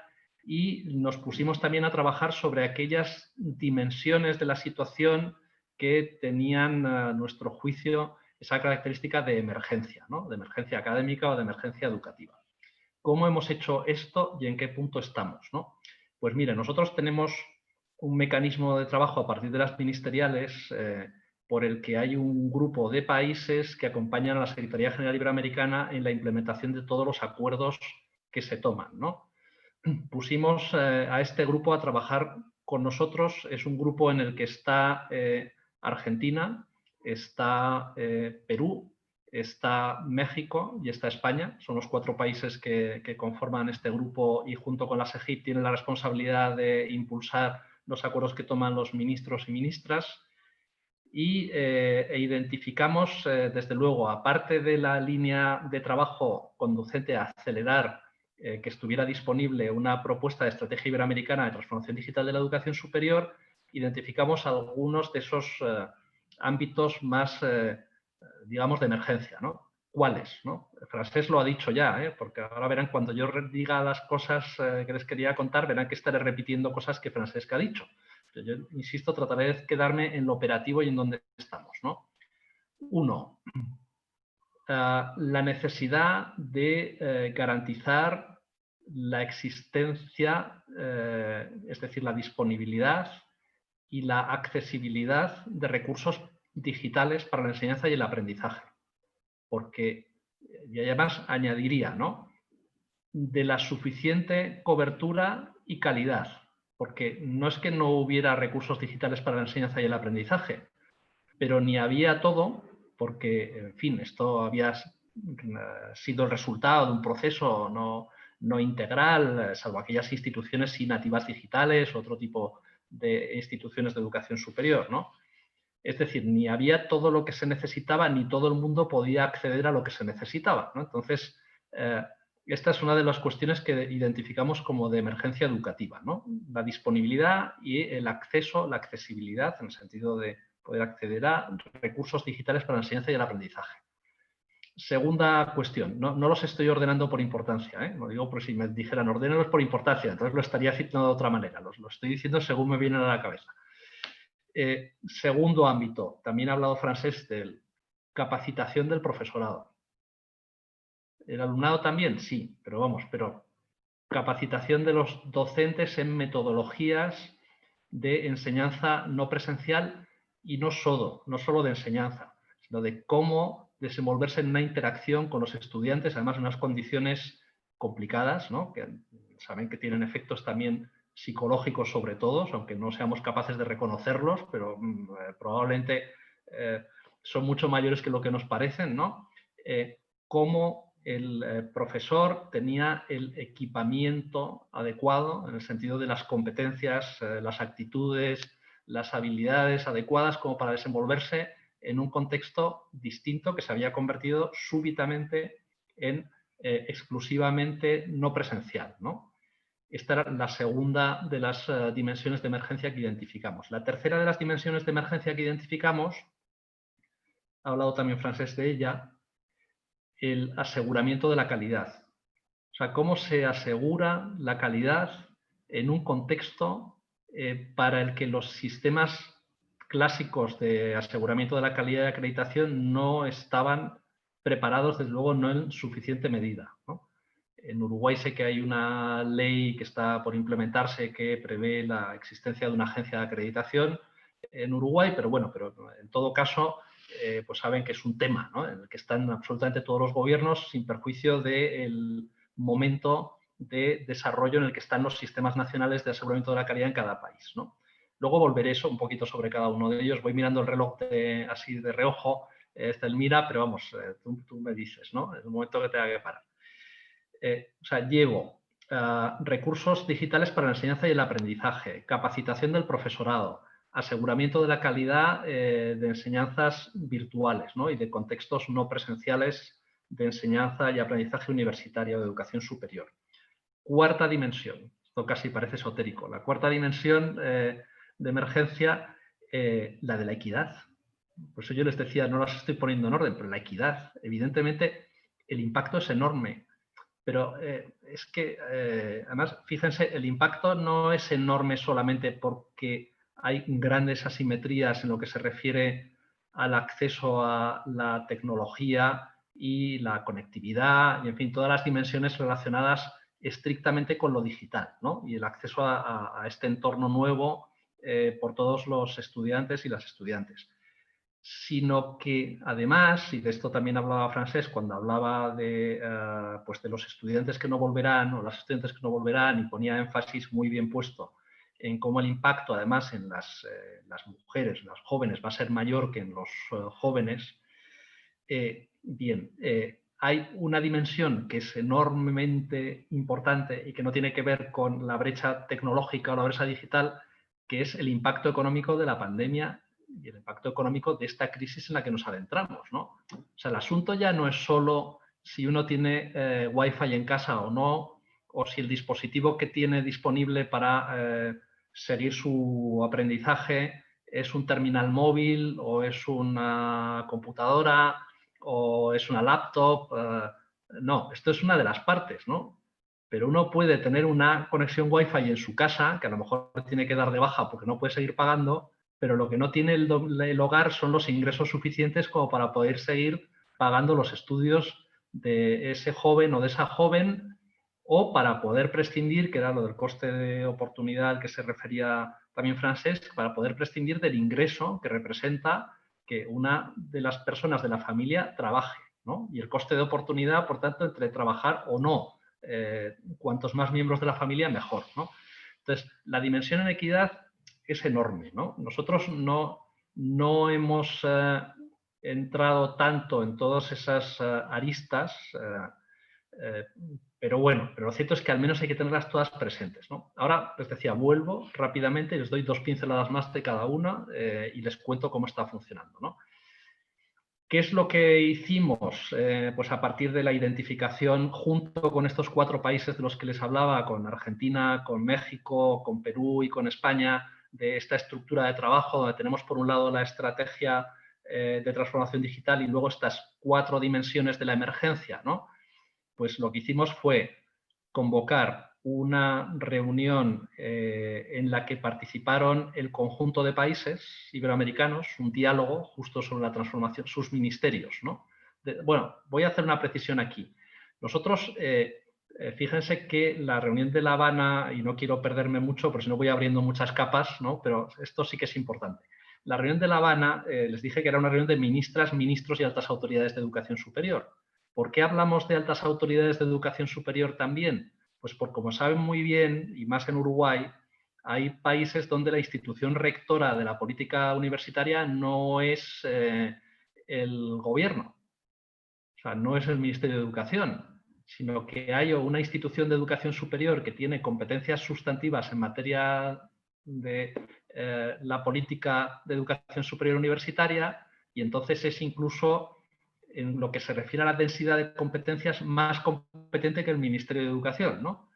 E: y nos pusimos también a trabajar sobre aquellas dimensiones de la situación que tenían, a nuestro juicio, esa característica de emergencia, ¿no? De emergencia académica o de emergencia educativa. ¿Cómo hemos hecho esto y en qué punto estamos, ¿no? Pues mire, nosotros tenemos un mecanismo de trabajo a partir de las ministeriales por el que hay un grupo de países que acompañan a la Secretaría General Iberoamericana en la implementación de todos los acuerdos que se toman, ¿no? Pusimos a este grupo a trabajar con nosotros. Es un grupo en el que está Argentina, está Perú, está México y está España. Son los 4 países que conforman este grupo y junto con la SEGIP tienen la responsabilidad de impulsar los acuerdos que toman los ministros y ministras. Y identificamos, desde luego, aparte de la línea de trabajo conducente a acelerar que estuviera disponible una propuesta de estrategia iberoamericana de transformación digital de la educación superior, identificamos algunos de esos ámbitos más, digamos, de emergencia, ¿no? ¿Cuáles? ¿No? Francés lo ha dicho ya, porque ahora verán, cuando yo diga las cosas que les quería contar, verán que estaré repitiendo cosas que Francesc ha dicho. Pero yo, insisto, trataré de quedarme en lo operativo y en donde estamos, ¿no? Uno, la necesidad de garantizar la existencia, es decir, la disponibilidad y la accesibilidad de recursos digitales para la enseñanza y el aprendizaje. Porque, y además añadiría, ¿no?, de la suficiente cobertura y calidad, porque no es que no hubiera recursos digitales para la enseñanza y el aprendizaje, pero ni había todo, porque, en fin, esto había sido el resultado de un proceso no integral, salvo aquellas instituciones sin nativas digitales, otro tipo de instituciones de educación superior, ¿no? Es decir, ni había todo lo que se necesitaba, ni todo el mundo podía acceder a lo que se necesitaba, ¿no? Entonces, esta es una de las cuestiones que identificamos como de emergencia educativa, ¿no? La disponibilidad y el acceso, la accesibilidad, en el sentido de poder acceder a recursos digitales para la enseñanza y el aprendizaje. Segunda cuestión, no los estoy ordenando por importancia, lo digo por si me dijeran ordénalos por importancia, entonces lo estaría haciendo de otra manera, lo estoy diciendo según me vienen a la cabeza. Segundo ámbito, también ha hablado Francesc de capacitación del profesorado. ¿El alumnado también? Sí, pero vamos, capacitación de los docentes en metodologías de enseñanza no presencial y no solo de enseñanza, sino de cómo desenvolverse en una interacción con los estudiantes, además en unas condiciones complicadas, ¿no?, que saben que tienen efectos también psicológicos sobre todos, aunque no seamos capaces de reconocerlos, pero probablemente son mucho mayores que lo que nos parecen, ¿no? Cómo el profesor tenía el equipamiento adecuado en el sentido de las competencias, las actitudes, las habilidades adecuadas como para desenvolverse en un contexto distinto que se había convertido súbitamente en exclusivamente no presencial, ¿no? Esta era la segunda de las dimensiones de emergencia que identificamos. La tercera de las dimensiones de emergencia que identificamos, ha hablado también Francesc de ella, el aseguramiento de la calidad. O sea, cómo se asegura la calidad en un contexto para el que los sistemas clásicos de aseguramiento de la calidad de acreditación no estaban preparados, desde luego, no en suficiente medida, ¿no? En Uruguay sé que hay una ley que está por implementarse que prevé la existencia de una agencia de acreditación en Uruguay, pero bueno, en todo caso, pues saben que es un tema, ¿no?, en el que están absolutamente todos los gobiernos, sin perjuicio del momento de desarrollo en el que están los sistemas nacionales de aseguramiento de la calidad en cada país, ¿no? Luego volveré eso un poquito sobre cada uno de ellos. Voy mirando el reloj así de reojo, mira, pero vamos, tú me dices, ¿no?, en el momento que tenga que parar. O sea, llevo recursos digitales para la enseñanza y el aprendizaje, capacitación del profesorado, aseguramiento de la calidad de enseñanzas virtuales, ¿no?, y de contextos no presenciales de enseñanza y aprendizaje universitario de educación superior. Cuarta dimensión, esto casi parece esotérico, la cuarta dimensión de emergencia, la de la equidad. Por eso yo les decía, no las estoy poniendo en orden, pero la equidad, evidentemente el impacto es enorme. Pero es que, además, fíjense, el impacto no es enorme solamente porque hay grandes asimetrías en lo que se refiere al acceso a la tecnología y la conectividad, y en fin, todas las dimensiones relacionadas estrictamente con lo digital, ¿no?, y el acceso a este entorno nuevo por todos los estudiantes y las estudiantes. Sino que además, y de esto también hablaba Francesc cuando hablaba pues de los estudiantes que no volverán o las estudiantes que no volverán, y ponía énfasis muy bien puesto en cómo el impacto además en las mujeres, las jóvenes, va a ser mayor que en los jóvenes. Hay una dimensión que es enormemente importante y que no tiene que ver con la brecha tecnológica o la brecha digital, que es el impacto económico de la pandemia y el impacto económico de esta crisis en la que nos adentramos, ¿no? O sea, el asunto ya no es solo si uno tiene Wi-Fi en casa o no, o si el dispositivo que tiene disponible para seguir su aprendizaje es un terminal móvil o es una computadora o es una laptop. No, esto es una de las partes, ¿no? Pero uno puede tener una conexión Wi-Fi en su casa, que a lo mejor tiene que dar de baja porque no puede seguir pagando, pero lo que no tiene el hogar son los ingresos suficientes como para poder seguir pagando los estudios de ese joven o de esa joven, o para poder prescindir, que era lo del coste de oportunidad al que se refería también Francesc, para poder prescindir del ingreso que representa que una de las personas de la familia trabaje, ¿no? Y el coste de oportunidad, por tanto, entre trabajar o no. Cuantos más miembros de la familia, mejor, ¿no? Entonces, la dimensión en equidad es enorme, ¿no? Nosotros no hemos entrado tanto en todas esas aristas, pero bueno, pero lo cierto es que al menos hay que tenerlas todas presentes, ¿no? Ahora, les decía, vuelvo rápidamente, les doy 2 pinceladas más de cada una y les cuento cómo está funcionando, ¿no? ¿Qué es lo que hicimos? Pues a partir de la identificación junto con estos 4 países de los que les hablaba, con Argentina, con México, con Perú y con España, de esta estructura de trabajo donde tenemos por un lado la estrategia de transformación digital y luego estas 4 dimensiones de la emergencia, ¿no? Pues lo que hicimos fue convocar una reunión en la que participaron el conjunto de países iberoamericanos, un diálogo justo sobre la transformación, sus ministerios, ¿no? Bueno, voy a hacer una precisión aquí. Nosotros, fíjense que la reunión de La Habana, y no quiero perderme mucho, porque si no voy abriendo muchas capas, ¿no? Pero esto sí que es importante. La reunión de La Habana, les dije que era una reunión de ministras, ministros y altas autoridades de educación superior. ¿Por qué hablamos de altas autoridades de educación superior también? Pues porque, como saben muy bien, y más en Uruguay, hay países donde la institución rectora de la política universitaria no es el gobierno, o sea, no es el Ministerio de Educación, sino que hay una institución de educación superior que tiene competencias sustantivas en materia de la política de educación superior universitaria, y entonces es incluso, en lo que se refiere a la densidad de competencias, más competente que el Ministerio de Educación, ¿no?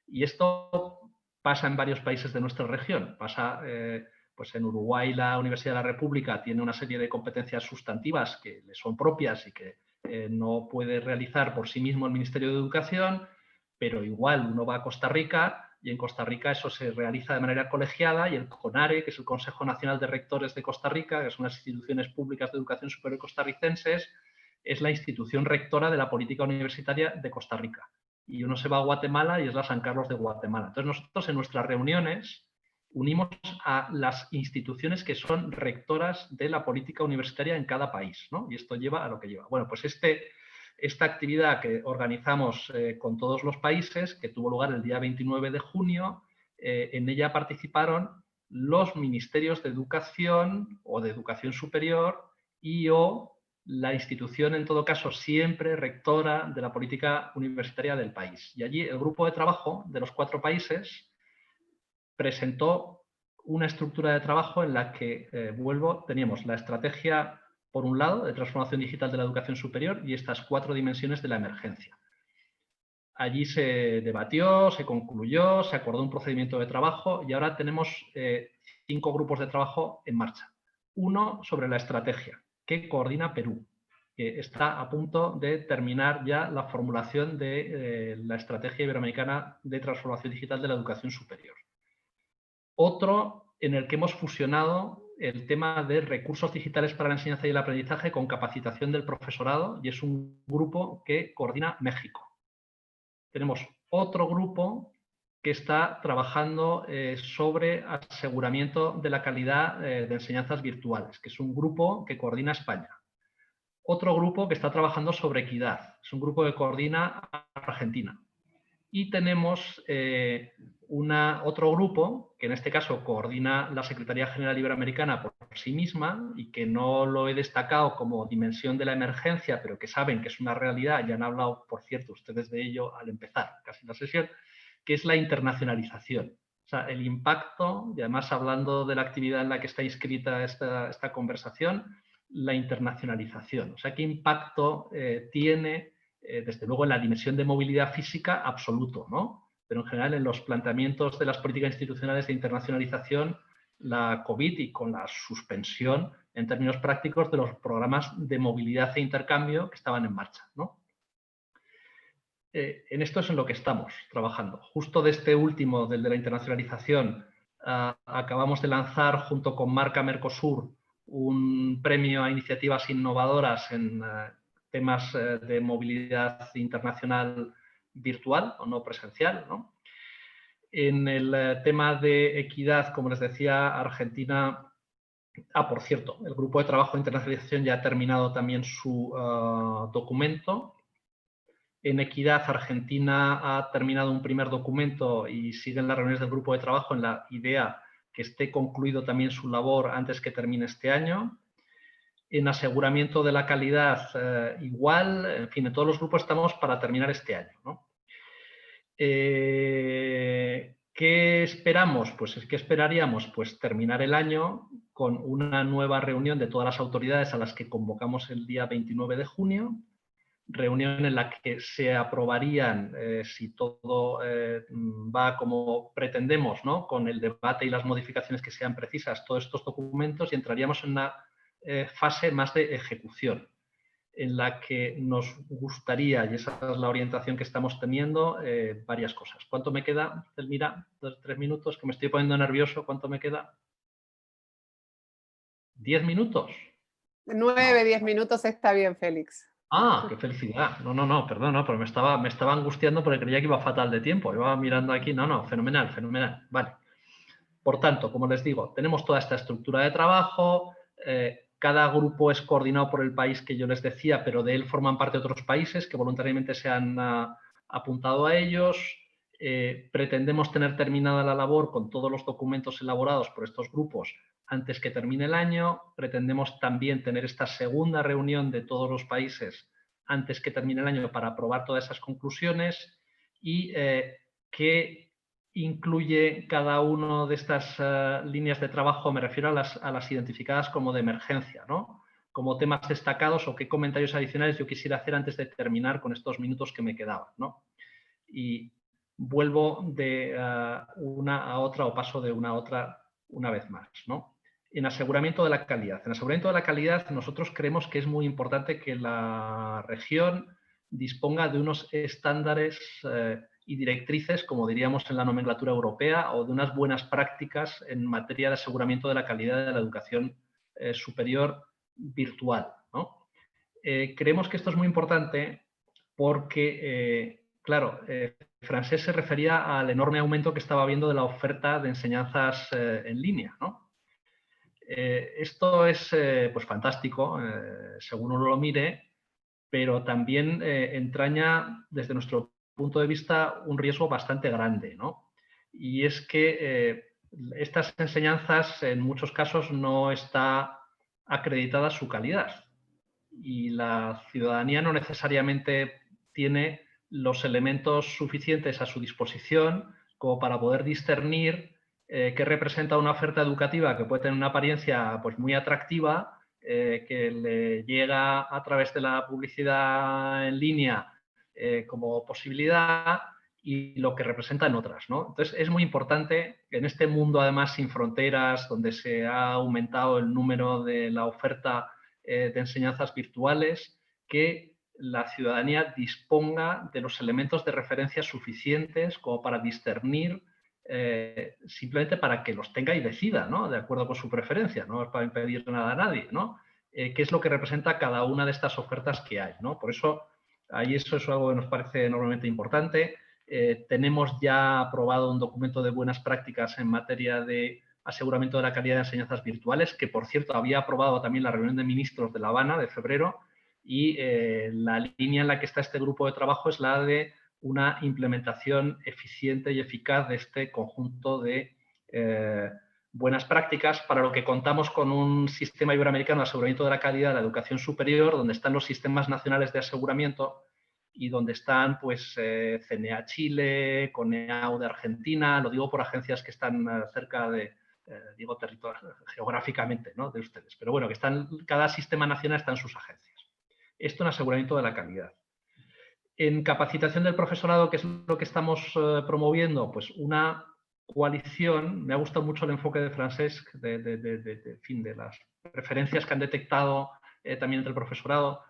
E: Y esto pasa en varios países de nuestra región. Pasa, pues en Uruguay la Universidad de la República tiene una serie de competencias sustantivas que le son propias y que no puede realizar por sí mismo el Ministerio de Educación, pero igual uno va a Costa Rica y en Costa Rica eso se realiza de manera colegiada, y el CONARE, que es el Consejo Nacional de Rectores de Costa Rica, que son las instituciones públicas de educación superior costarricenses, es la institución rectora de la política universitaria de Costa Rica. Y uno se va a Guatemala y es la San Carlos de Guatemala. Entonces nosotros en nuestras reuniones unimos a las instituciones que son rectoras de la política universitaria en cada país, ¿no? Y esto lleva a lo que lleva. Bueno, pues esta actividad que organizamos con todos los países, que tuvo lugar el día 29 de junio, en ella participaron los ministerios de educación o de educación superior o la institución, en todo caso, siempre rectora de la política universitaria del país. Y allí el grupo de trabajo de los 4 países presentó una estructura de trabajo en la que, teníamos la estrategia, por un lado, de transformación digital de la educación superior y estas 4 dimensiones de la emergencia. Allí se debatió, se concluyó, se acordó un procedimiento de trabajo y ahora tenemos 5 grupos de trabajo en marcha. Uno sobre la estrategia, que coordina Perú, que está a punto de terminar ya la formulación de la Estrategia Iberoamericana de Transformación Digital de la Educación Superior. Otro en el que hemos fusionado el tema de recursos digitales para la enseñanza y el aprendizaje con capacitación del profesorado, y es un grupo que coordina México. Tenemos otro grupo que está trabajando sobre aseguramiento de la calidad de enseñanzas virtuales, que es un grupo que coordina España. Otro grupo que está trabajando sobre equidad, es un grupo que coordina Argentina. Y tenemos otro grupo, que en este caso coordina la Secretaría General Iberoamericana por sí misma, y que no lo he destacado como dimensión de la emergencia, pero que saben que es una realidad, ya han hablado, por cierto, ustedes de ello al empezar casi la sesión, que es la internacionalización. O sea, el impacto, y además hablando de la actividad en la que está inscrita esta conversación, la internacionalización. O sea, qué impacto tiene, desde luego en la dimensión de movilidad física, absoluto, ¿no? Pero en general en los planteamientos de las políticas institucionales de internacionalización, la COVID y con la suspensión en términos prácticos de los programas de movilidad e intercambio que estaban en marcha, ¿no? En esto es en lo que estamos trabajando. Justo de este último, del de la internacionalización, acabamos de lanzar junto con Marca Mercosur un premio a iniciativas innovadoras en temas de movilidad internacional virtual o no presencial, ¿no? En el tema de equidad, como les decía, Argentina... por cierto, el Grupo de Trabajo de Internacionalización ya ha terminado también su documento. En equidad, Argentina ha terminado un primer documento y siguen las reuniones del grupo de trabajo en la idea que esté concluido también su labor antes que termine este año. En aseguramiento de la calidad, igual, en fin, en todos los grupos estamos para terminar este año, ¿no? ¿Qué esperamos? Pues, ¿qué esperaríamos? Pues terminar el año con una nueva reunión de todas las autoridades a las que convocamos el día 29 de junio, reunión en la que se aprobarían, si todo va como pretendemos, ¿no? Con el debate y las modificaciones que sean precisas, todos estos documentos, y entraríamos en una fase más de ejecución, en la que nos gustaría, y esa es la orientación que estamos teniendo, varias cosas. ¿Cuánto me queda, Elmira? 3 minutos, que me estoy poniendo nervioso. ¿Cuánto me queda? ¿10 minutos?
C: 9, 10 minutos está bien, Félix.
E: Ah, qué felicidad. No, perdón, no, pero me estaba angustiando porque creía que iba fatal de tiempo. Iba mirando aquí, no, fenomenal, fenomenal. Vale. Por tanto, como les digo, tenemos toda esta estructura de trabajo, cada grupo es coordinado por el país que yo les decía, pero de él forman parte otros países que voluntariamente se han apuntado a ellos. Pretendemos tener terminada la labor con todos los documentos elaborados por estos grupos antes que termine el año. Pretendemos también tener esta segunda reunión de todos los países antes que termine el año para aprobar todas esas conclusiones y que incluye cada una de estas líneas de trabajo. Me refiero a las identificadas como de emergencia, ¿no? Como temas destacados o qué comentarios adicionales yo quisiera hacer antes de terminar con estos minutos que me quedaban, ¿no? Y vuelvo de una a otra o paso de una a otra una vez más, ¿no? En aseguramiento de la calidad. En aseguramiento de la calidad nosotros creemos que es muy importante que la región disponga de unos estándares y directrices, como diríamos en la nomenclatura europea, o de unas buenas prácticas en materia de aseguramiento de la calidad de la educación superior virtual, ¿no? Creemos que esto es muy importante porque, claro, Francesc se refería al enorme aumento que estaba habiendo de la oferta de enseñanzas en línea, ¿no? Esto es pues fantástico, según uno lo mire, pero también entraña, desde nuestro punto de vista, un riesgo bastante grande, ¿no? Y es que estas enseñanzas en muchos casos no está acreditada su calidad y la ciudadanía no necesariamente tiene los elementos suficientes a su disposición como para poder discernir qué representa una oferta educativa que puede tener una apariencia pues, muy atractiva, que le llega a través de la publicidad en línea como posibilidad, y lo que representa en otras, ¿no? Entonces, es muy importante en este mundo, además, sin fronteras, donde se ha aumentado el número de la oferta de enseñanzas virtuales, que la ciudadanía disponga de los elementos de referencia suficientes como para discernir, simplemente para que los tenga y decida, ¿no? De acuerdo con su preferencia, no es para impedir nada a nadie, ¿no? Qué es lo que representa cada una de estas ofertas que hay, ¿no? Por eso, ahí eso es algo que nos parece enormemente importante. Tenemos ya aprobado un documento de buenas prácticas en materia de aseguramiento de la calidad de enseñanzas virtuales, que por cierto había aprobado también la reunión de ministros de La Habana de febrero, y la línea en la que está este grupo de trabajo es la de una implementación eficiente y eficaz de este conjunto de buenas prácticas, para lo que contamos con un sistema iberoamericano de aseguramiento de la calidad de la educación superior, donde están los sistemas nacionales de aseguramiento y donde están pues CNA Chile, CONEAU de Argentina, lo digo por agencias que están cerca de, digo geográficamente, ¿no? De ustedes, pero bueno, que están, cada sistema nacional está en sus agencias. Esto en aseguramiento de la calidad. En capacitación del profesorado, que es lo que estamos promoviendo, pues una coalición. Me ha gustado mucho el enfoque de Francesc, de referencias que han detectado también entre el profesorado,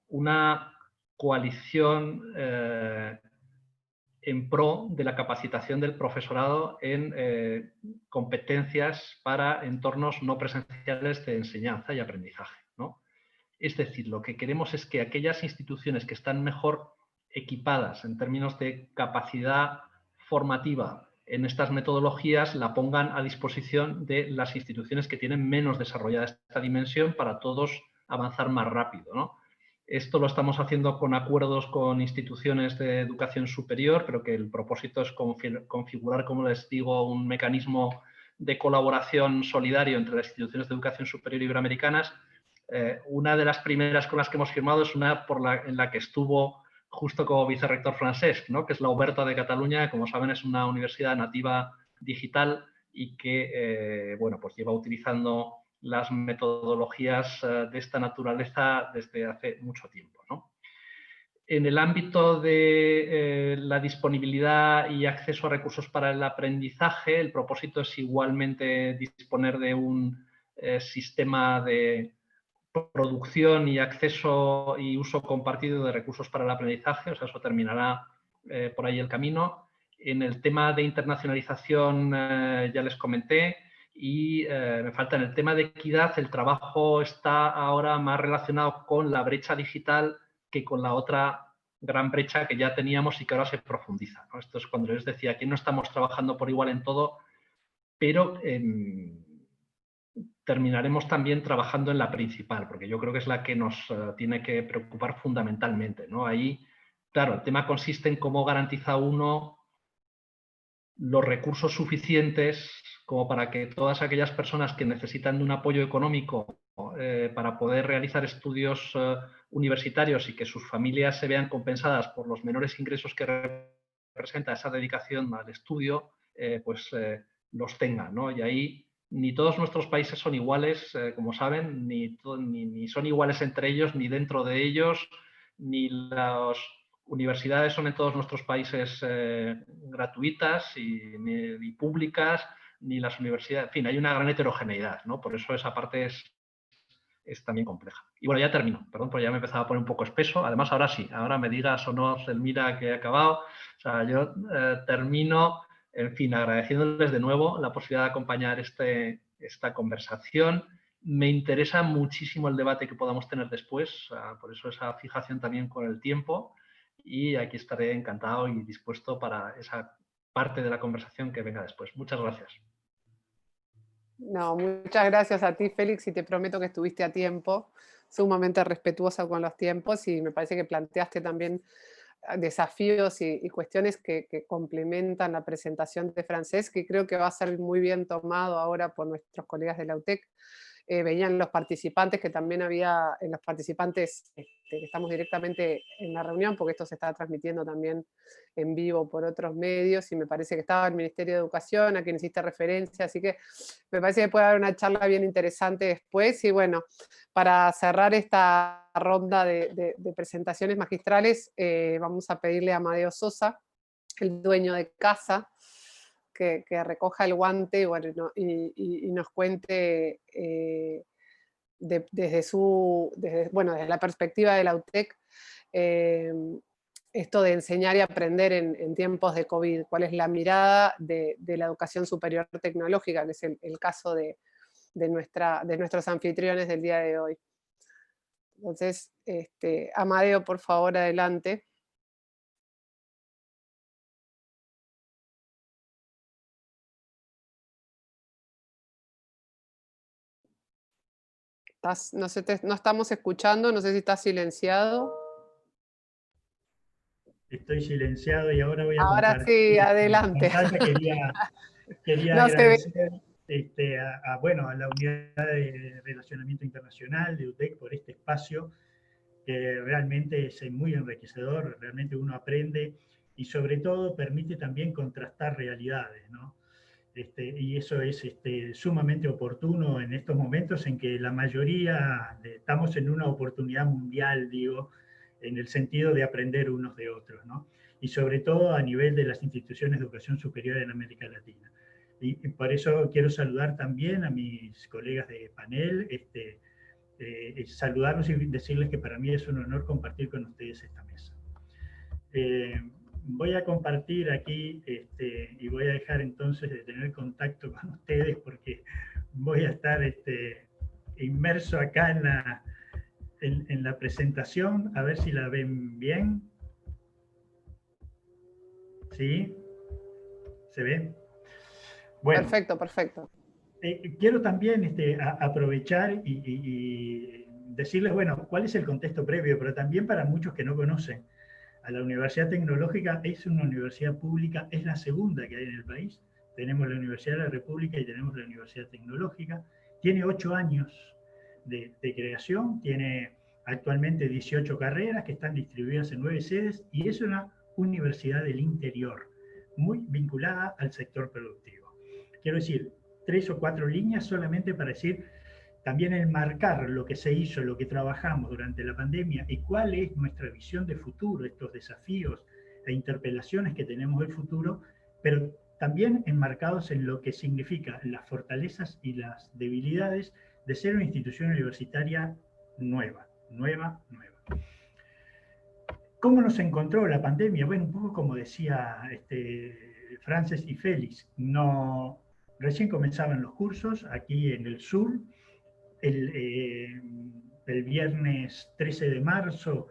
E: una coalición en pro de la capacitación del profesorado en competencias para entornos no presenciales de enseñanza y aprendizaje, ¿no? Es decir, lo que queremos es que aquellas instituciones que están mejor equipadas en términos de capacidad formativa en estas metodologías la pongan a disposición de las instituciones que tienen menos desarrollada esta dimensión para todos avanzar más rápido, ¿no? Esto lo estamos haciendo con acuerdos con instituciones de educación superior, pero que el propósito es configurar, como les digo, un mecanismo de colaboración solidario entre las instituciones de educación superior iberoamericanas. Una de las primeras con las que hemos firmado es una en la que estuvo justo como vicerrector Francesc, ¿no? Que es la Oberta de Cataluña, que como saben es una universidad nativa digital y que bueno, pues lleva utilizando las metodologías de esta naturaleza desde hace mucho tiempo, ¿no? En el ámbito de la disponibilidad y acceso a recursos para el aprendizaje, el propósito es igualmente disponer de un sistema de producción y acceso y uso compartido de recursos para el aprendizaje, o sea, eso terminará por ahí el camino. En el tema de internacionalización ya les comenté, y me falta en el tema de equidad, el trabajo está ahora más relacionado con la brecha digital que con la otra gran brecha que ya teníamos y que ahora se profundiza, ¿no? Esto es cuando les decía que no estamos trabajando por igual en todo, pero terminaremos también trabajando en la principal, porque yo creo que es la que nos tiene que preocupar fundamentalmente, ¿no? Ahí, claro, el tema consiste en cómo garantiza uno los recursos suficientes como para que todas aquellas personas que necesitan de un apoyo económico para poder realizar estudios universitarios y que sus familias se vean compensadas por los menores ingresos que representa esa dedicación al estudio, pues los tengan, ¿no? Y ahí ni todos nuestros países son iguales, como saben, ni son iguales entre ellos, ni dentro de ellos, ni las universidades son en todos nuestros países gratuitas ni públicas, ni las universidades, en fin, hay una gran heterogeneidad, ¿no? Por eso esa parte es también compleja. Y bueno, ya termino, perdón, porque ya me empezaba a poner un poco espeso. Además, ahora sí, ahora me digas o no, Selmira, que he acabado. O sea, yo termino, en fin, agradeciéndoles de nuevo la posibilidad de acompañar esta conversación. Me interesa muchísimo el debate que podamos tener después, por eso esa fijación también con el tiempo. Y aquí estaré encantado y dispuesto para esa parte de la conversación que venga después. Muchas gracias.
C: No, muchas gracias a ti, Félix, y te prometo que estuviste a tiempo, sumamente respetuosa con los tiempos, y me parece que planteaste también desafíos y cuestiones que complementan la presentación de Francesc, que creo que va a ser muy bien tomado ahora por nuestros colegas de la UTEC. Veían los participantes, que también había en los participantes que estamos directamente en la reunión, porque esto se está transmitiendo también en vivo por otros medios, y me parece que estaba el Ministerio de Educación, a quien hiciste referencia, así que me parece que puede haber una charla bien interesante después. Y bueno, para cerrar esta ronda de presentaciones magistrales, vamos a pedirle a Amadeo Sosa, el dueño de casa, que recoja el guante, bueno, y nos cuente desde la perspectiva de la UTEC, esto de enseñar y aprender en tiempos de COVID, cuál es la mirada de la educación superior tecnológica, que es el caso de nuestros anfitriones del día de hoy. Entonces, Amadeo, por favor, adelante. No estamos escuchando, no sé si estás silenciado.
F: Estoy silenciado y ahora voy a
C: Ahora
F: compartir.
C: sí, adelante.
F: Quería
C: no
F: agradecer a la Unidad de Relacionamiento Internacional de UTEC por este espacio, que realmente es muy enriquecedor, realmente uno aprende y sobre todo permite también contrastar realidades, ¿no? Y eso es sumamente oportuno en estos momentos en que la mayoría estamos en una oportunidad mundial, digo, en el sentido de aprender unos de otros, ¿no? Y sobre todo a nivel de las instituciones de educación superior en América Latina. Y por eso quiero saludar también a mis colegas de panel, saludarlos y decirles que para mí es un honor compartir con ustedes esta mesa. Voy a compartir aquí y voy a dejar entonces de tener contacto con ustedes porque voy a estar inmerso acá en la presentación, a ver si la ven bien. ¿Sí? ¿Se ve? Bueno,
C: Perfecto, perfecto.
F: Quiero también aprovechar y decirles, bueno, cuál es el contexto previo, pero también para muchos que no conocen. A la Universidad Tecnológica es una universidad pública, es la segunda que hay en el país. Tenemos la Universidad de la República y tenemos la Universidad Tecnológica. Tiene 8 años de creación, tiene actualmente 18 carreras que están distribuidas en 9 sedes y es una universidad del interior, muy vinculada al sector productivo. Quiero decir, 3 o 4 líneas solamente para decir, también enmarcar lo que se hizo, lo que trabajamos durante la pandemia y cuál es nuestra visión de futuro, estos desafíos e interpelaciones que tenemos del futuro, pero también enmarcados en lo que significa las fortalezas y las debilidades de ser una institución universitaria nueva. ¿Cómo nos encontró la pandemia? Bueno, un poco como decía Frances y Félix, recién comenzaban los cursos aquí en el sur. El viernes 13 de marzo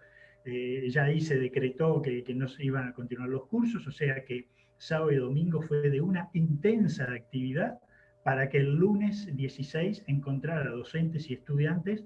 F: ya ahí se decretó que no se iban a continuar los cursos, o sea que sábado y domingo fue de una intensa actividad para que el lunes 16 encontrara docentes y estudiantes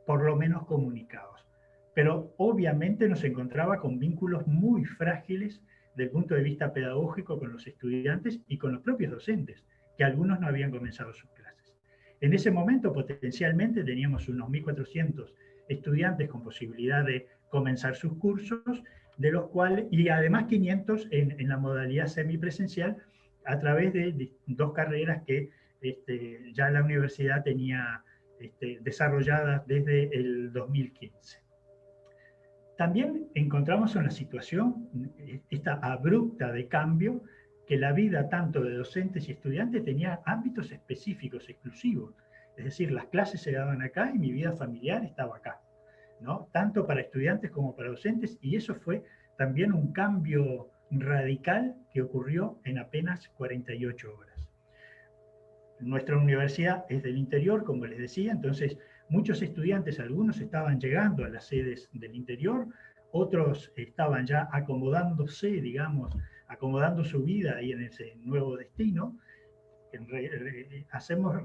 F: por lo menos comunicados. Pero obviamente nos encontraba con vínculos muy frágiles desde el punto de vista pedagógico con los estudiantes y con los propios docentes, que algunos no habían comenzado sus clases. En ese momento potencialmente teníamos unos 1.400 estudiantes con posibilidad de comenzar sus cursos, de los cuales, y además 500 en la modalidad semipresencial a través de 2 carreras que ya la universidad tenía desarrolladas desde el 2015. También encontramos una situación, esta abrupta de cambio, que la vida tanto de docentes y estudiantes tenía ámbitos específicos, exclusivos. Es decir, las clases se daban acá y mi vida familiar estaba acá, ¿no? Tanto para estudiantes como para docentes, y eso fue también un cambio radical que ocurrió en apenas 48 horas. Nuestra universidad es del interior, como les decía, entonces muchos estudiantes, algunos estaban llegando a las sedes del interior, otros estaban ya acomodándose, digamos, acomodando su vida ahí en ese nuevo destino.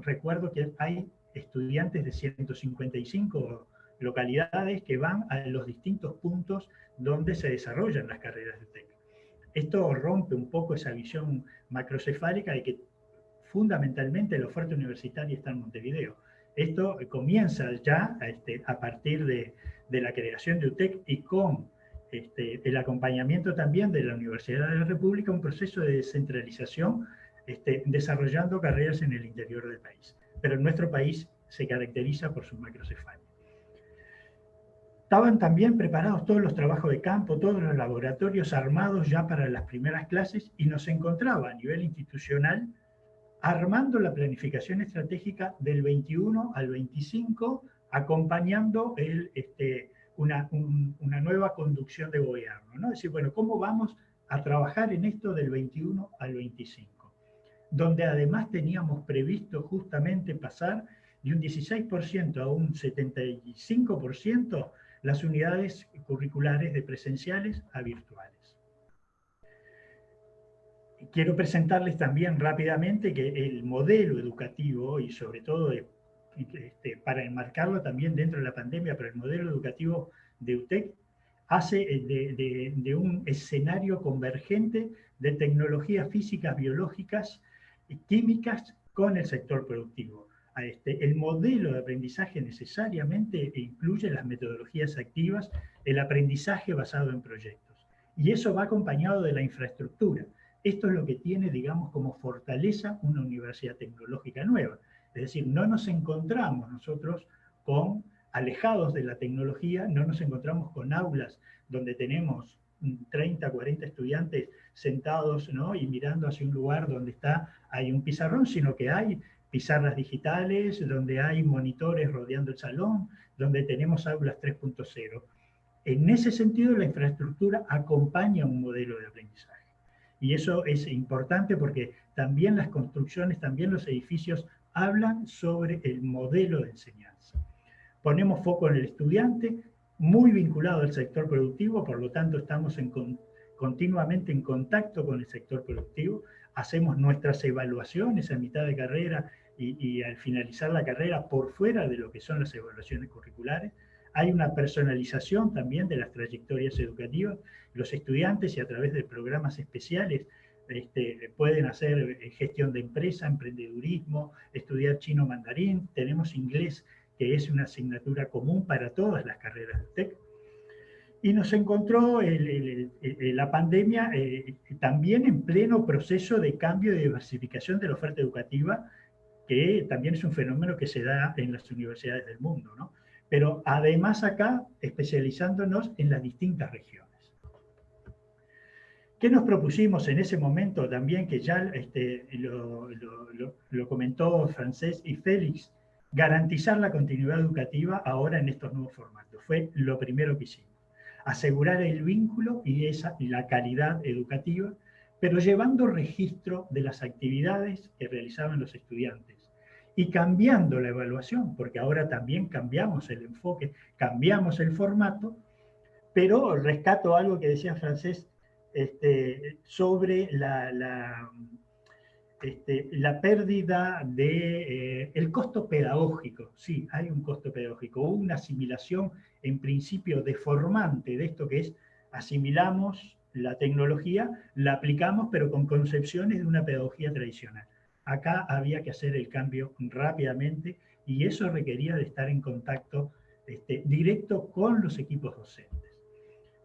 F: Recuerdo que hay estudiantes de 155 localidades que van a los distintos puntos donde se desarrollan las carreras de UTEC. Esto rompe un poco esa visión macrocefálica de que fundamentalmente la oferta universitaria está en Montevideo. Esto comienza ya a partir de la creación de UTEC y con el acompañamiento también de la Universidad de la República, un proceso de descentralización desarrollando carreras en el interior del país. Pero en nuestro país se caracteriza por su macrocefalia. Estaban también preparados todos los trabajos de campo, todos los laboratorios armados ya para las primeras clases y nos encontraba a nivel institucional armando la planificación estratégica del 21 al 25, acompañando una nueva conducción de gobierno, ¿no? Es decir, bueno, ¿cómo vamos a trabajar en esto del 21 al 25? Donde además teníamos previsto justamente pasar de un 16% a un 75% las unidades curriculares de presenciales a virtuales. Quiero presentarles también rápidamente que el modelo educativo, y sobre todo para enmarcarlo también dentro de la pandemia, pero el modelo educativo de UTEC hace de un escenario convergente de tecnologías físicas, biológicas y químicas con el sector productivo. El modelo de aprendizaje necesariamente incluye las metodologías activas, el aprendizaje basado en proyectos. Y eso va acompañado de la infraestructura. Esto es lo que tiene, digamos, como fortaleza una universidad tecnológica nueva. Es decir, no nos encontramos nosotros alejados de la tecnología, no nos encontramos con aulas donde tenemos 30, 40 estudiantes sentados, ¿no? Y mirando hacia un lugar donde hay un pizarrón, sino que hay pizarras digitales, donde hay monitores rodeando el salón, donde tenemos aulas 3.0. En ese sentido, la infraestructura acompaña un modelo de aprendizaje. Y eso es importante porque también las construcciones, también los edificios hablan sobre el modelo de enseñanza. Ponemos foco en el estudiante, muy vinculado al sector productivo, por lo tanto estamos continuamente en contacto con el sector productivo, hacemos nuestras evaluaciones a mitad de carrera y al finalizar la carrera por fuera de lo que son las evaluaciones curriculares. Hay una personalización también de las trayectorias educativas. Los estudiantes, y a través de programas especiales, pueden hacer gestión de empresa, emprendedurismo, estudiar chino mandarín. Tenemos inglés, que es una asignatura común para todas las carreras de UTEC. Y nos encontró la pandemia también en pleno proceso de cambio y diversificación de la oferta educativa, que también es un fenómeno que se da en las universidades del mundo, ¿no? Pero además acá especializándonos en las distintas regiones. ¿Qué nos propusimos en ese momento también, que ya lo comentó Francés y Félix? Garantizar la continuidad educativa ahora en estos nuevos formatos. Fue lo primero que hicimos. Asegurar el vínculo y la calidad educativa, pero llevando registro de las actividades que realizaban los estudiantes y cambiando la evaluación, porque ahora también cambiamos el enfoque, cambiamos el formato, pero rescato algo que decía Francés sobre la pérdida del costo pedagógico. Sí, hay un costo pedagógico, hubo una asimilación en principio deformante de esto que es: asimilamos la tecnología, la aplicamos, pero con concepciones de una pedagogía tradicional. Acá había que hacer el cambio rápidamente y eso requería de estar en contacto directo con los equipos docentes.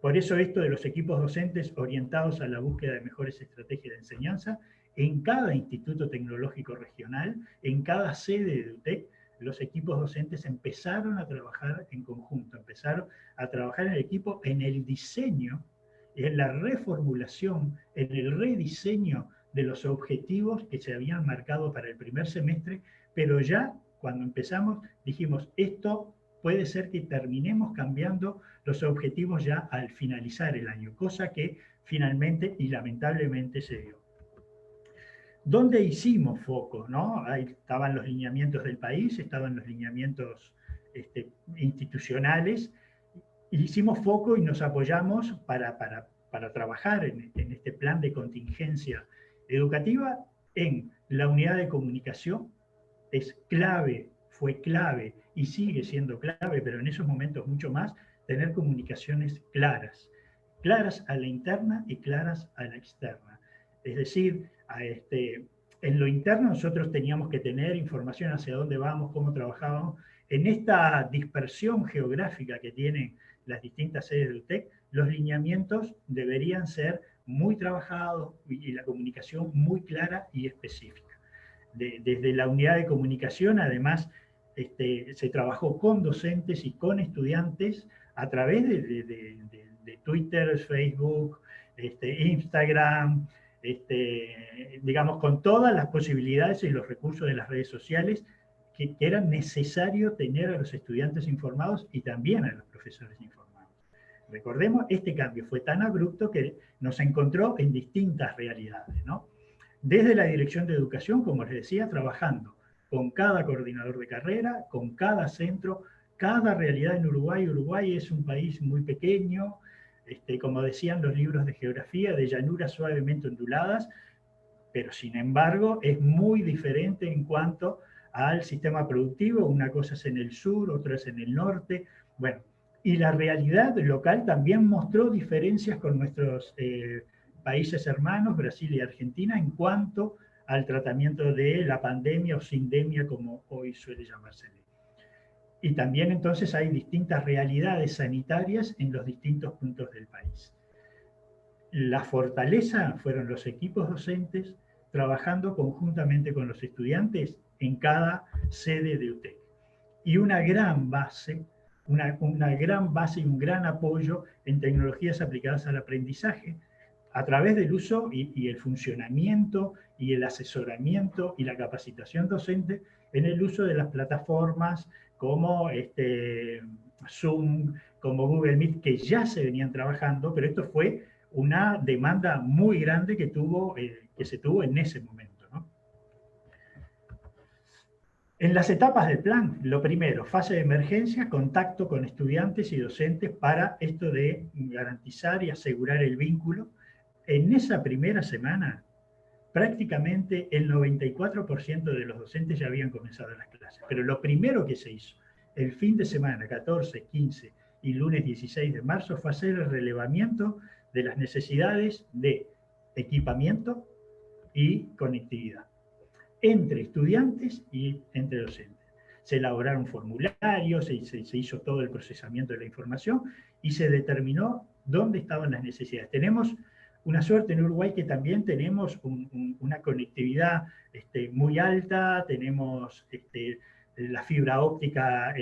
F: Por eso esto de los equipos docentes orientados a la búsqueda de mejores estrategias de enseñanza, en cada instituto tecnológico regional, en cada sede de UTEC, los equipos docentes empezaron a trabajar en conjunto, empezaron a trabajar en el equipo, en el diseño, en la reformulación, en el rediseño de los objetivos que se habían marcado para el primer semestre, pero ya cuando empezamos dijimos, esto puede ser que terminemos cambiando los objetivos ya al finalizar el año, cosa que finalmente y lamentablemente se dio. ¿Dónde hicimos foco? ¿No? Ahí estaban los lineamientos del país, estaban los lineamientos institucionales, hicimos foco y nos apoyamos para trabajar en este plan de contingencia educativa en la unidad de comunicación. Es clave, fue clave y sigue siendo clave, pero en esos momentos mucho más, tener comunicaciones claras, claras a la interna y claras a la externa. Es decir, en lo interno nosotros teníamos que tener información hacia dónde vamos, cómo trabajábamos. En esta dispersión geográfica que tienen las distintas sedes de UTEC, los lineamientos deberían ser muy trabajados y la comunicación muy clara y específica. Desde la unidad de comunicación, además, se trabajó con docentes y con estudiantes a través de Twitter, Facebook, Instagram, digamos, con todas las posibilidades y los recursos de las redes sociales que era necesario tener a los estudiantes informados y también a los profesores informados. Recordemos, este cambio fue tan abrupto que nos encontró en distintas realidades, ¿no? Desde la Dirección de Educación, como les decía, trabajando con cada coordinador de carrera, con cada centro, cada realidad en Uruguay. Uruguay es un país muy pequeño, como decían los libros de geografía, de llanuras suavemente onduladas, pero sin embargo es muy diferente en cuanto al sistema productivo. Una cosa es en el sur, otra es en el norte. Bueno, y la realidad local también mostró diferencias con nuestros países hermanos, Brasil y Argentina, en cuanto al tratamiento de la pandemia o sindemia, como hoy suele llamársele. Y también entonces hay distintas realidades sanitarias en los distintos puntos del país. La fortaleza fueron los equipos docentes trabajando conjuntamente con los estudiantes en cada sede de UTEC. Y una gran base una gran base y un gran apoyo en tecnologías aplicadas al aprendizaje, a través del uso y el funcionamiento y el asesoramiento y la capacitación docente en el uso de las plataformas como Zoom, como Google Meet, que ya se venían trabajando, pero esto fue una demanda muy grande que se tuvo en ese momento, ¿no? En las etapas del plan, lo primero, fase de emergencia, contacto con estudiantes y docentes para esto de garantizar y asegurar el vínculo. En esa primera semana, prácticamente el 94% de los docentes ya habían comenzado las clases. Pero lo primero que se hizo, el fin de semana, 14, 15 y lunes 16 de marzo, fue hacer el relevamiento de las necesidades de equipamiento y conectividad entre estudiantes y entre docentes. Se elaboraron formularios, se hizo todo el procesamiento de la información y se determinó dónde estaban las necesidades. Tenemos una suerte en Uruguay que también tenemos una conectividad muy alta, tenemos la fibra óptica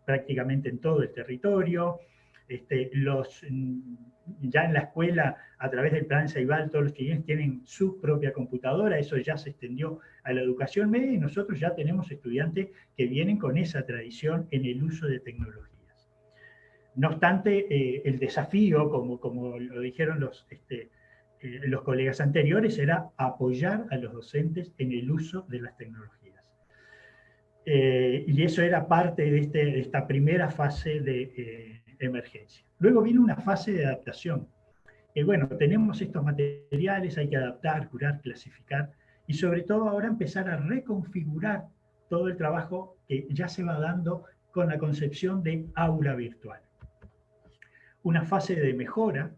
F: prácticamente en todo el territorio, ya en la escuela, a través del plan Ceibal, todos los estudiantes tienen su propia computadora, eso ya se extendió a la educación media y nosotros ya tenemos estudiantes que vienen con esa tradición en el uso de tecnologías. No obstante, el desafío, como lo dijeron los colegas anteriores, era apoyar a los docentes en el uso de las tecnologías. Y eso era parte de esta primera fase de emergencia. Luego vino una fase de adaptación. Bueno, tenemos estos materiales, hay que adaptar, curar, clasificar, y sobre todo ahora empezar a reconfigurar todo el trabajo que ya se va dando con la concepción de aula virtual. Una fase de mejora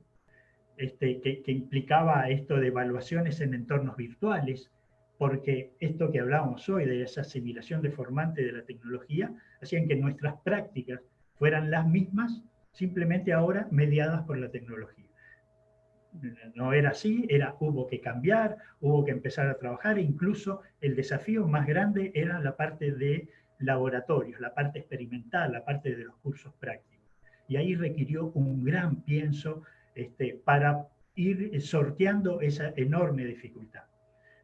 F: que implicaba esto de evaluaciones en entornos virtuales, porque esto que hablábamos hoy de esa asimilación deformante de la tecnología, hacían que nuestras prácticas fueran las mismas, simplemente ahora mediadas por la tecnología. No era así, hubo que cambiar, hubo que empezar a trabajar, e incluso el desafío más grande era la parte de laboratorios, la parte experimental, la parte de los cursos prácticos. Y ahí requirió un gran pienso para ir sorteando esa enorme dificultad.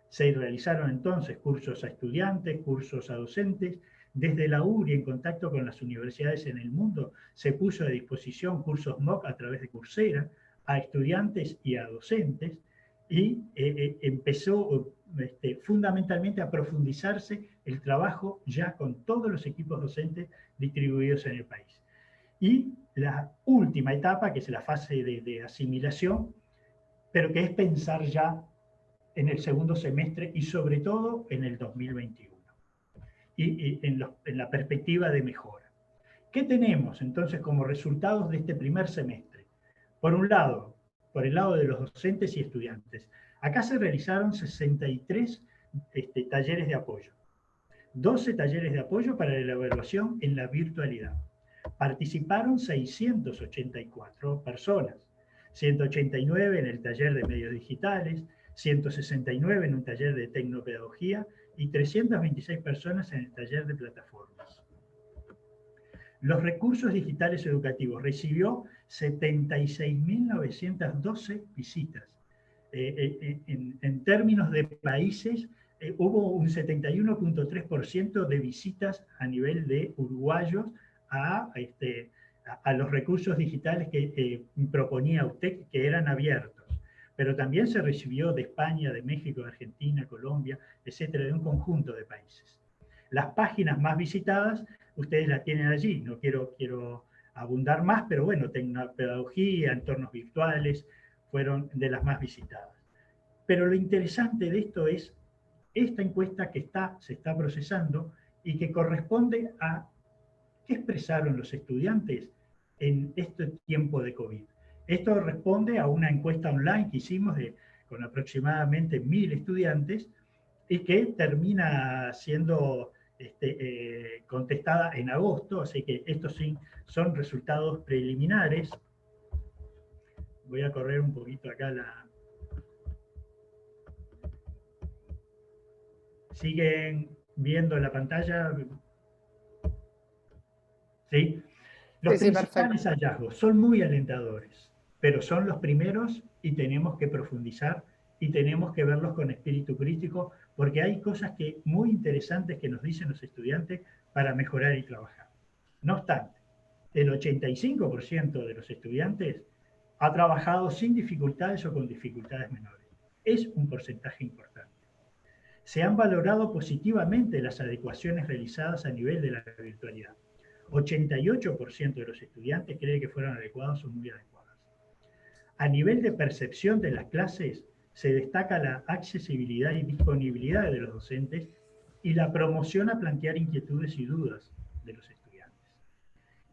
F: Se realizaron entonces cursos a estudiantes, cursos a docentes. Desde la URI, en contacto con las universidades en el mundo, se puso a disposición cursos MOOC a través de Coursera a estudiantes y a docentes, y empezó fundamentalmente a profundizarse el trabajo ya con todos los equipos docentes distribuidos en el país. Y la última etapa, que es la fase de asimilación, pero que es pensar ya en el segundo semestre y sobre todo en el 2021, y en la perspectiva de mejora. ¿Qué tenemos entonces como resultados de este primer semestre? Por un lado, por el lado de los docentes y estudiantes, acá se realizaron 63 talleres de apoyo, 12 talleres de apoyo para la evaluación en la virtualidad. Participaron 684 personas, 189 en el taller de medios digitales, 169 en un taller de tecnopedagogía y 326 personas en el taller de plataformas. Los recursos digitales educativos recibió 76.912 visitas. En términos de países, hubo un 71.3% de visitas a nivel de uruguayos a los recursos digitales que proponía UTEC, que eran abiertos. Pero también se recibió de España, de México, de Argentina, Colombia, etcétera, de un conjunto de países. Las páginas más visitadas, ustedes las tienen allí, no quiero abundar más, pero bueno, tecnopedagogía, entornos virtuales, fueron de las más visitadas. Pero lo interesante de esto es esta encuesta que se está procesando y que corresponde a qué expresaron los estudiantes en este tiempo de COVID. Esto responde a una encuesta online que hicimos con aproximadamente 1000 estudiantes y que termina siendo contestada en agosto, así que estos sí son resultados preliminares. Voy a correr un poquito acá ¿Siguen viendo la pantalla? ¿Sí? Los
C: Sí,
F: principales hallazgos son muy alentadores, pero son los primeros y tenemos que profundizar y tenemos que verlos con espíritu crítico, porque hay cosas muy interesantes que nos dicen los estudiantes para mejorar y trabajar. No obstante, el 85% de los estudiantes ha trabajado sin dificultades o con dificultades menores. Es un porcentaje importante. Se han valorado positivamente las adecuaciones realizadas a nivel de la virtualidad. 88% de los estudiantes cree que fueron adecuadas o muy adecuadas. A nivel de percepción de las clases, se destaca la accesibilidad y disponibilidad de los docentes y la promoción a plantear inquietudes y dudas de los estudiantes.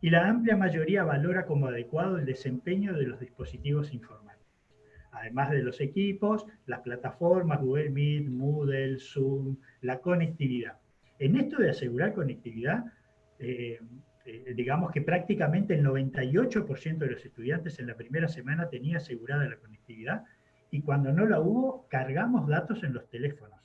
F: Y la amplia mayoría valora como adecuado el desempeño de los dispositivos informáticos, además de los equipos, las plataformas, Google Meet, Moodle, Zoom, la conectividad. En esto de asegurar conectividad, digamos que prácticamente el 98% de los estudiantes en la primera semana tenía asegurada la conectividad, y cuando no la hubo, cargamos datos en los teléfonos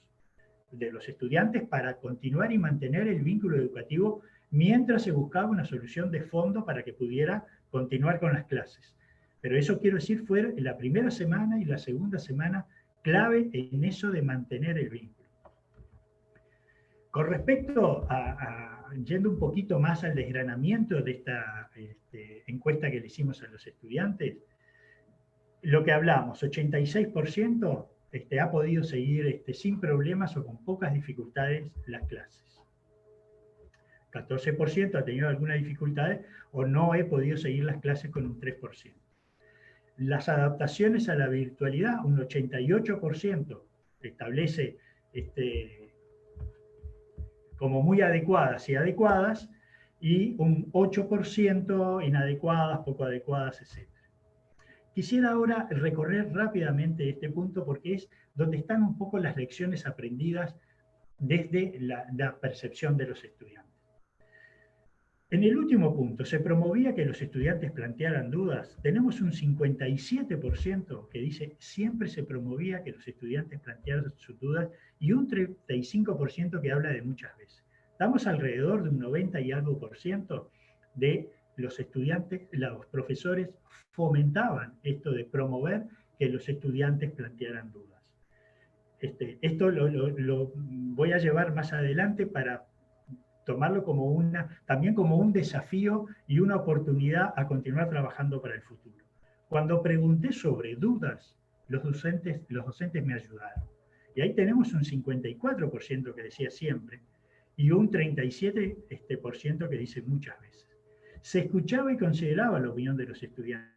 F: de los estudiantes para continuar y mantener el vínculo educativo mientras se buscaba una solución de fondo para que pudiera continuar con las clases. Pero eso, quiero decir, fue la primera semana y la segunda semana clave en eso de mantener el vínculo. Con respecto yendo un poquito más al desgranamiento de esta encuesta que le hicimos a los estudiantes, lo que hablamos, 86% ha podido seguir sin problemas o con pocas dificultades las clases. 14% ha tenido algunas dificultades o no he podido seguir las clases con un 3%. Las adaptaciones a la virtualidad, un 88% establece como muy adecuadas y adecuadas, y un 8% inadecuadas, poco adecuadas, etc. Quisiera ahora recorrer rápidamente este punto porque es donde están un poco las lecciones aprendidas desde la percepción de los estudiantes. En el último punto, se promovía que los estudiantes plantearan dudas. Tenemos un 57% que dice siempre se promovía que los estudiantes plantearan sus dudas y un 35% que habla de muchas veces. Estamos alrededor de un 90 y algo % de los estudiantes, los profesores fomentaban esto de promover que los estudiantes plantearan dudas. Esto lo voy a llevar más adelante para tomarlo como también como un desafío y una oportunidad a continuar trabajando para el futuro. Cuando pregunté sobre dudas, los docentes me ayudaron. Y ahí tenemos un 54% que decía siempre y un 37% que dice muchas veces. Se escuchaba y consideraba la opinión de los estudiantes,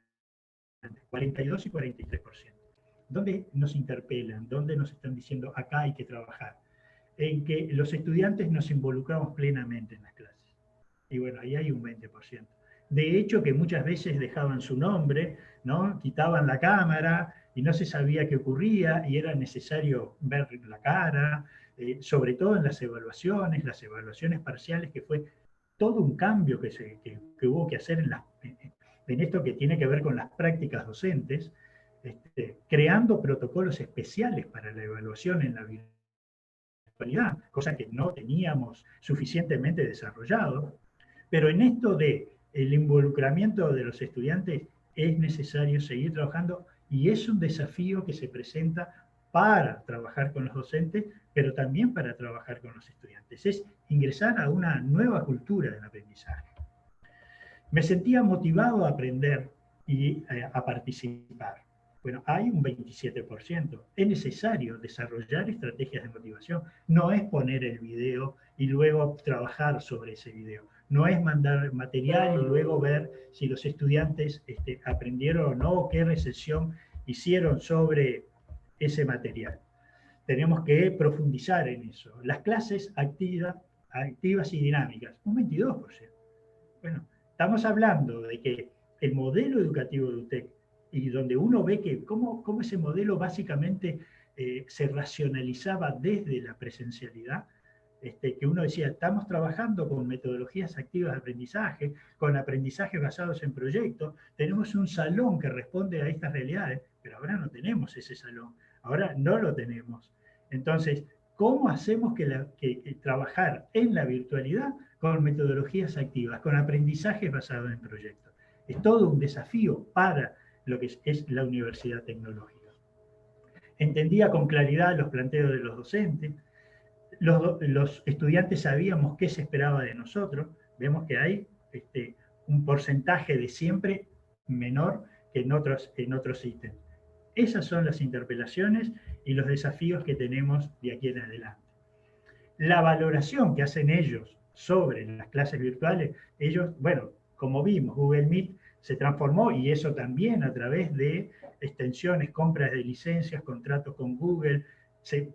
F: 42 y 43%. ¿Dónde nos interpelan? ¿Dónde nos están diciendo acá hay que trabajar? En que los estudiantes nos involucramos plenamente en las clases. Y bueno, ahí hay un 20%. De hecho, que muchas veces dejaban su nombre, ¿no? Quitaban la cámara y no se sabía qué ocurría y era necesario ver la cara, sobre todo en las evaluaciones parciales, que fue todo un cambio que hubo que hacer en esto que tiene que ver con las prácticas docentes, creando protocolos especiales para la evaluación en la virtualidad, cosa que no teníamos suficientemente desarrollado. Pero en esto de el involucramiento de los estudiantes es necesario seguir trabajando y es un desafío que se presenta para trabajar con los docentes, pero también para trabajar con los estudiantes. Es ingresar a una nueva cultura del aprendizaje. Me sentía motivado a aprender y a participar. Bueno, hay un 27%. Es necesario desarrollar estrategias de motivación. No es poner el video y luego trabajar sobre ese video. No es mandar material y luego ver si los estudiantes aprendieron o no, o qué recepción hicieron sobre ese material. Tenemos que profundizar en eso. Las clases activas y dinámicas, un 22%. Bueno, estamos hablando de que el modelo educativo de UTEC, y donde uno ve que cómo ese modelo básicamente se racionalizaba desde la presencialidad, que uno decía, estamos trabajando con metodologías activas de aprendizaje, con aprendizajes basados en proyectos, tenemos un salón que responde a estas realidades, pero ahora no tenemos ese salón, ahora no lo tenemos. Entonces, ¿cómo hacemos que trabajar en la virtualidad con metodologías activas, con aprendizajes basados en proyectos. Es todo un desafío para lo que es la universidad tecnológica. Entendía con claridad los planteos de los docentes, los estudiantes sabíamos qué se esperaba de nosotros, vemos que hay un porcentaje de siempre menor que en otros ítems. Esas son las interpelaciones y los desafíos que tenemos de aquí en adelante. La valoración que hacen ellos sobre las clases virtuales, ellos, bueno, como vimos, Google Meet se transformó, y eso también a través de extensiones, compras de licencias, contratos con Google,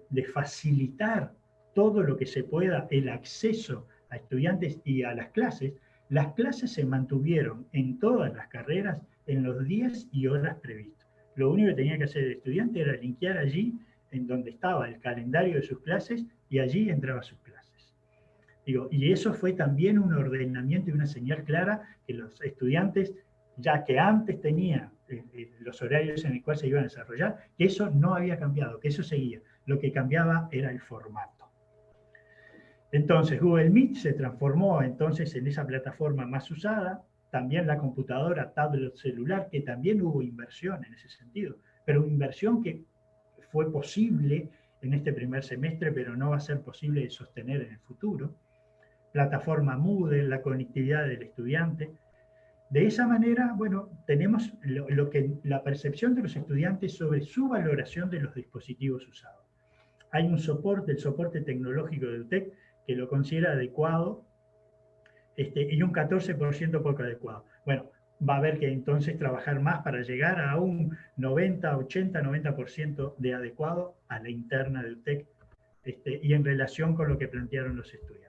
F: de facilitar todo lo que se pueda, el acceso a estudiantes y a las clases se mantuvieron en todas las carreras en los días y horas previstos. Lo único que tenía que hacer el estudiante era linkear allí, en donde estaba el calendario de sus clases, y allí entraba a sus clases. Y eso fue también un ordenamiento y una señal clara que los estudiantes, ya que antes tenían los horarios en los cuales se iban a desarrollar, que eso no había cambiado, que eso seguía. Lo que cambiaba era el formato. Entonces, Google Meet se transformó entonces en esa plataforma más usada, también la computadora, tablet, celular, que también hubo inversión en ese sentido, pero inversión que fue posible en este primer semestre, pero no va a ser posible de sostener en el futuro. Plataforma Moodle, la conectividad del estudiante. De esa manera, bueno, tenemos la percepción de los estudiantes sobre su valoración de los dispositivos usados. Hay un soporte, el soporte tecnológico de UTEC, que lo considera adecuado, y un 14% poco adecuado. Bueno, va a haber que entonces trabajar más para llegar a un 90, 80, 90% de adecuado a la interna de UTEC, y en relación con lo que plantearon los estudiantes.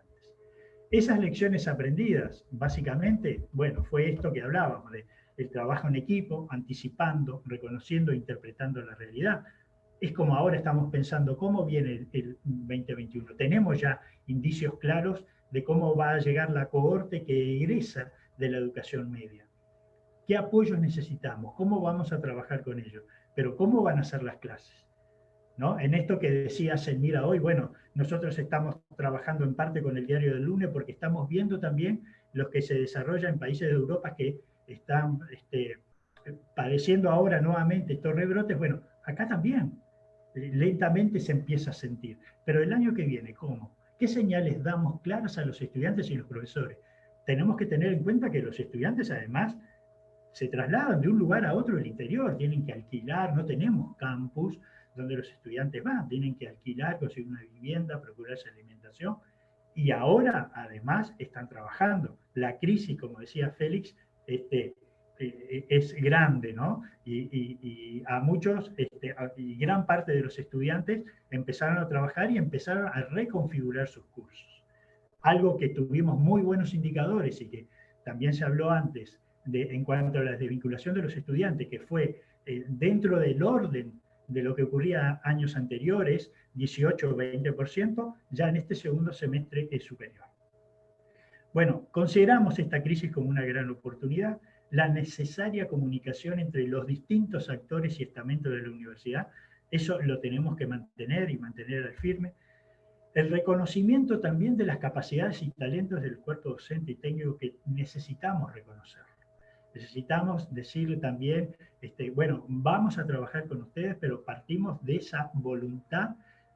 F: Esas lecciones aprendidas, básicamente, bueno, fue esto que hablábamos, del trabajo en equipo, anticipando, reconociendo e interpretando la realidad. Es como ahora estamos pensando cómo viene el 2021. Tenemos ya indicios claros de cómo va a llegar la cohorte que egresa de la educación media. ¿Qué apoyos necesitamos? ¿Cómo vamos a trabajar con ellos? Pero ¿cómo van a ser las clases? ¿No? En esto que decía Selmira hoy, bueno, nosotros estamos trabajando en parte con el Diario del Lunes porque estamos viendo también los que se desarrollan en países de Europa que están padeciendo ahora nuevamente estos rebrotes. Bueno, acá también lentamente se empieza a sentir. Pero el año que viene, ¿cómo? ¿Qué señales damos claras a los estudiantes y los profesores? Tenemos que tener en cuenta que los estudiantes además se trasladan de un lugar a otro del interior, tienen que alquilar, no tenemos campus donde los estudiantes van, tienen que alquilar, conseguir una vivienda, procurarse alimentación, y ahora además están trabajando. La crisis, como decía Félix, es grande, ¿no? Y a muchos, y gran parte de los estudiantes empezaron a trabajar y empezaron a reconfigurar sus cursos. Algo que tuvimos muy buenos indicadores y que también se habló antes en cuanto a la desvinculación de los estudiantes, que fue dentro del orden de lo que ocurría años anteriores, 18 o 20%, ya en este segundo semestre es superior. Bueno, consideramos esta crisis como una gran oportunidad, la necesaria comunicación entre los distintos actores y estamentos de la universidad, eso lo tenemos que mantener y mantener al firme. El reconocimiento también de las capacidades y talentos del cuerpo docente y técnico que necesitamos reconocer. Necesitamos decirle también, bueno, vamos a trabajar con ustedes, pero partimos de esa voluntad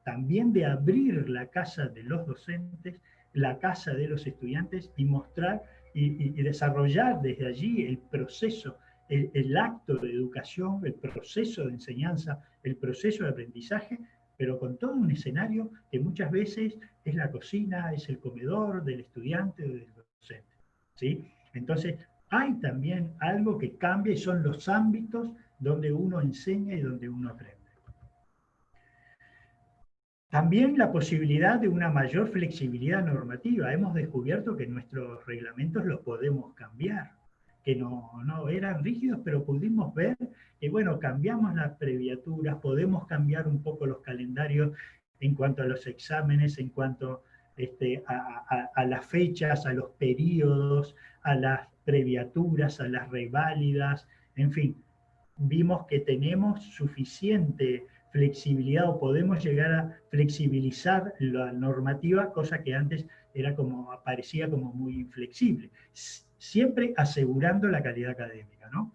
F: también de abrir la casa de los docentes, la casa de los estudiantes y mostrar y desarrollar desde allí el proceso, el acto de educación, el proceso de enseñanza, el proceso de aprendizaje, pero con todo un escenario que muchas veces es la cocina, es el comedor del estudiante o del docente, ¿sí? Entonces, hay también algo que cambia y son los ámbitos donde uno enseña y donde uno aprende. También la posibilidad de una mayor flexibilidad normativa. Hemos descubierto que nuestros reglamentos los podemos cambiar, que no eran rígidos, pero pudimos ver que, bueno, cambiamos las abreviaturas, podemos cambiar un poco los calendarios en cuanto a los exámenes, en cuanto a las fechas, a los periodos, a las abreviaturas, a las reválidas, en fin. Vimos que tenemos suficiente flexibilidad o podemos llegar a flexibilizar la normativa, cosa que antes era parecía como muy inflexible, siempre asegurando la calidad académica, ¿no?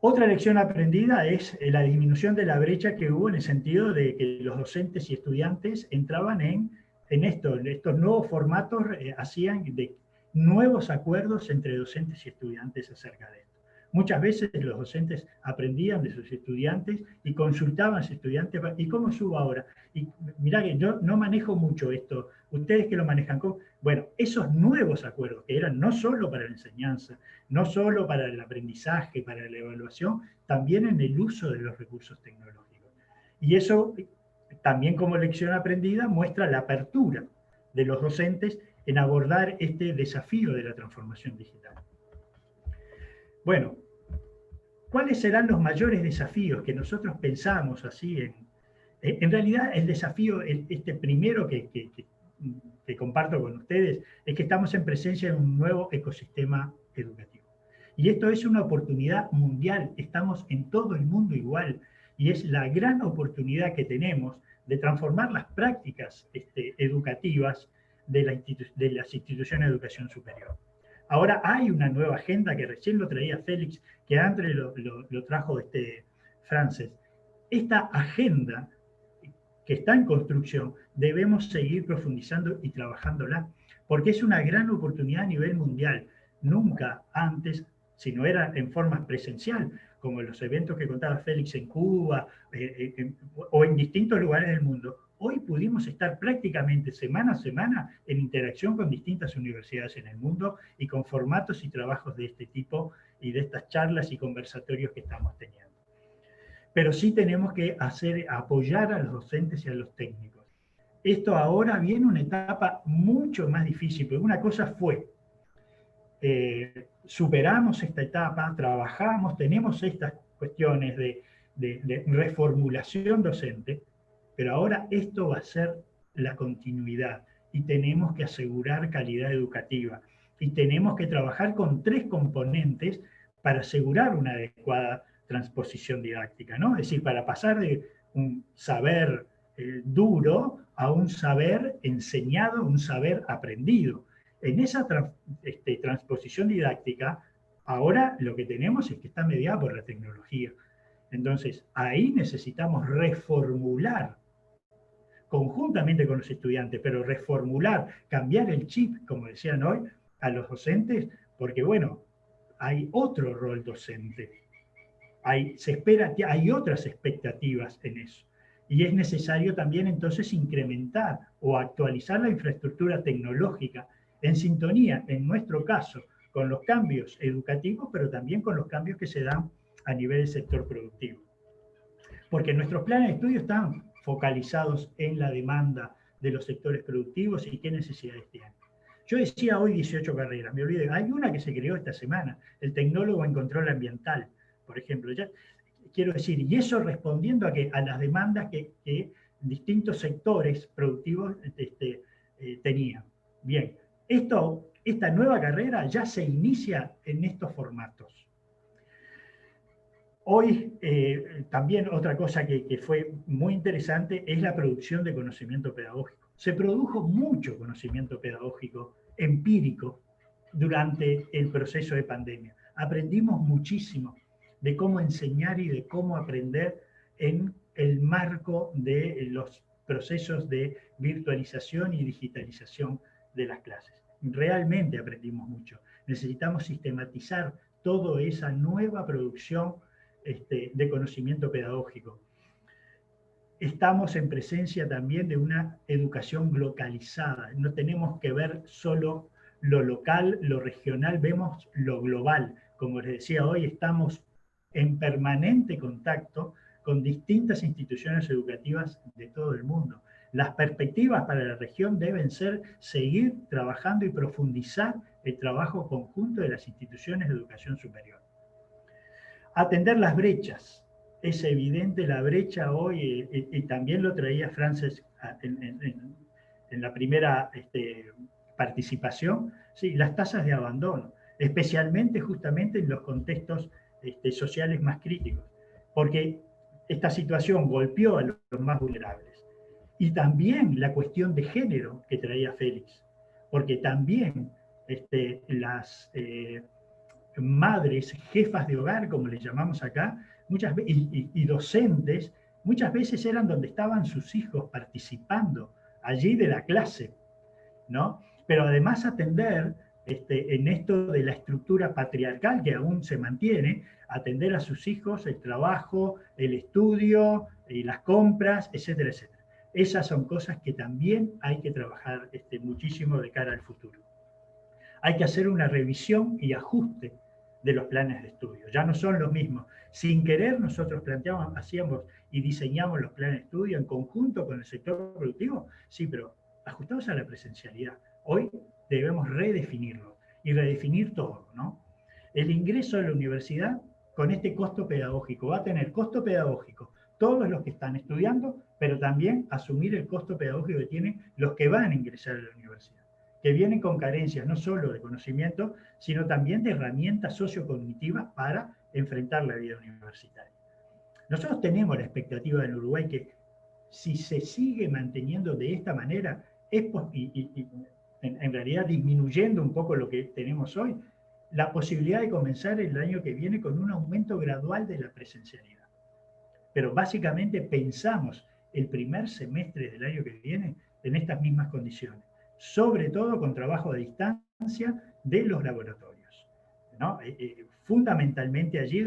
F: Otra lección aprendida es la disminución de la brecha que hubo en el sentido de que los docentes y estudiantes entraban en estos nuevos formatos, hacían de nuevos acuerdos entre docentes y estudiantes acerca de esto. Muchas veces los docentes aprendían de sus estudiantes y consultaban a sus estudiantes, ¿y cómo subo ahora? Y mirá que yo no manejo mucho esto, ustedes que lo manejan, bueno, esos nuevos acuerdos que eran no solo para la enseñanza, no solo para el aprendizaje, para la evaluación, también en el uso de los recursos tecnológicos. Y eso también como lección aprendida muestra la apertura de los docentes en abordar este desafío de la transformación digital. Bueno, ¿cuáles serán los mayores desafíos que nosotros pensamos así? En realidad el desafío, primero que comparto con ustedes, es que estamos en presencia de un nuevo ecosistema educativo. Y esto es una oportunidad mundial, estamos en todo el mundo igual, y es la gran oportunidad que tenemos de transformar las prácticas educativas de las instituciones de educación superior. Ahora hay una nueva agenda que recién lo traía Félix, que antes lo trajo Frances. Esta agenda que está en construcción, debemos seguir profundizando y trabajándola, porque es una gran oportunidad a nivel mundial. Nunca antes, si no era en forma presencial, como los eventos que contaba Félix en Cuba o en distintos lugares del mundo, hoy pudimos estar prácticamente semana a semana en interacción con distintas universidades en el mundo y con formatos y trabajos de este tipo y de estas charlas y conversatorios que estamos teniendo. Pero sí tenemos que apoyar a los docentes y a los técnicos. Esto ahora viene una etapa mucho más difícil, porque una cosa fue, superamos esta etapa, trabajamos, tenemos estas cuestiones de reformulación docente, pero ahora esto va a ser la continuidad y tenemos que asegurar calidad educativa y tenemos que trabajar con 3 componentes para asegurar una adecuada transposición didáctica, ¿no? Es decir, para pasar de un saber duro a un saber enseñado, un saber aprendido. En esa transposición didáctica, ahora lo que tenemos es que está mediada por la tecnología. Entonces, ahí necesitamos reformular conjuntamente con los estudiantes, pero reformular, cambiar el chip, como decían hoy, a los docentes, porque bueno, hay otro rol docente. Hay otras expectativas en eso. Y es necesario también entonces incrementar o actualizar la infraestructura tecnológica en sintonía, en nuestro caso, con los cambios educativos, pero también con los cambios que se dan a nivel del sector productivo. Porque nuestros planes de estudio están focalizados en la demanda de los sectores productivos y qué necesidades tienen. Yo decía hoy 18 carreras, me olvidé, hay una que se creó esta semana, el tecnólogo en control ambiental, por ejemplo. Ya quiero decir, y eso respondiendo a las demandas que distintos sectores productivos tenían. Bien, esta nueva carrera ya se inicia en estos formatos. Hoy también otra cosa que fue muy interesante es la producción de conocimiento pedagógico. Se produjo mucho conocimiento pedagógico empírico durante el proceso de pandemia. Aprendimos muchísimo de cómo enseñar y de cómo aprender en el marco de los procesos de virtualización y digitalización de las clases. Realmente aprendimos mucho. Necesitamos sistematizar toda esa nueva producción de conocimiento pedagógico. Estamos en presencia también de una educación localizada. No tenemos que ver solo lo local, lo regional, vemos lo global. Como les decía hoy, estamos en permanente contacto con distintas instituciones educativas de todo el mundo. Las perspectivas para la región deben ser seguir trabajando y profundizar el trabajo conjunto de las instituciones de educación superior. Atender las brechas. Es evidente la brecha hoy, y también lo traía Frances en la primera participación, sí, las tasas de abandono, especialmente justamente en los contextos sociales más críticos. Porque esta situación golpeó a los más vulnerables. Y también la cuestión de género que traía Félix, porque también las madres, jefas de hogar, como les llamamos acá, muchas veces, y docentes, muchas veces eran donde estaban sus hijos participando allí de la clase, ¿no? Pero además atender en esto de la estructura patriarcal que aún se mantiene, atender a sus hijos, el trabajo, el estudio, y las compras, etcétera, etcétera. Esas son cosas que también hay que trabajar muchísimo de cara al futuro. Hay que hacer una revisión y ajuste de los planes de estudio. Ya no son los mismos. Sin querer nosotros planteábamos, hacíamos y diseñamos los planes de estudio en conjunto con el sector productivo, sí, pero ajustados a la presencialidad. Hoy debemos redefinirlo y redefinir todo, ¿no? El ingreso a la universidad con este costo pedagógico va a tener costo pedagógico todos los que están estudiando, pero también asumir el costo pedagógico que tienen los que van a ingresar a la universidad, que vienen con carencias no solo de conocimiento, sino también de herramientas sociocognitivas para enfrentar la vida universitaria. Nosotros tenemos la expectativa en Uruguay que si se sigue manteniendo de esta manera, en realidad disminuyendo un poco lo que tenemos hoy, la posibilidad de comenzar el año que viene con un aumento gradual de la presencialidad. Pero básicamente pensamos el primer semestre del año que viene en estas mismas condiciones, sobre todo con trabajo a distancia de los laboratorios, ¿no? Fundamentalmente allí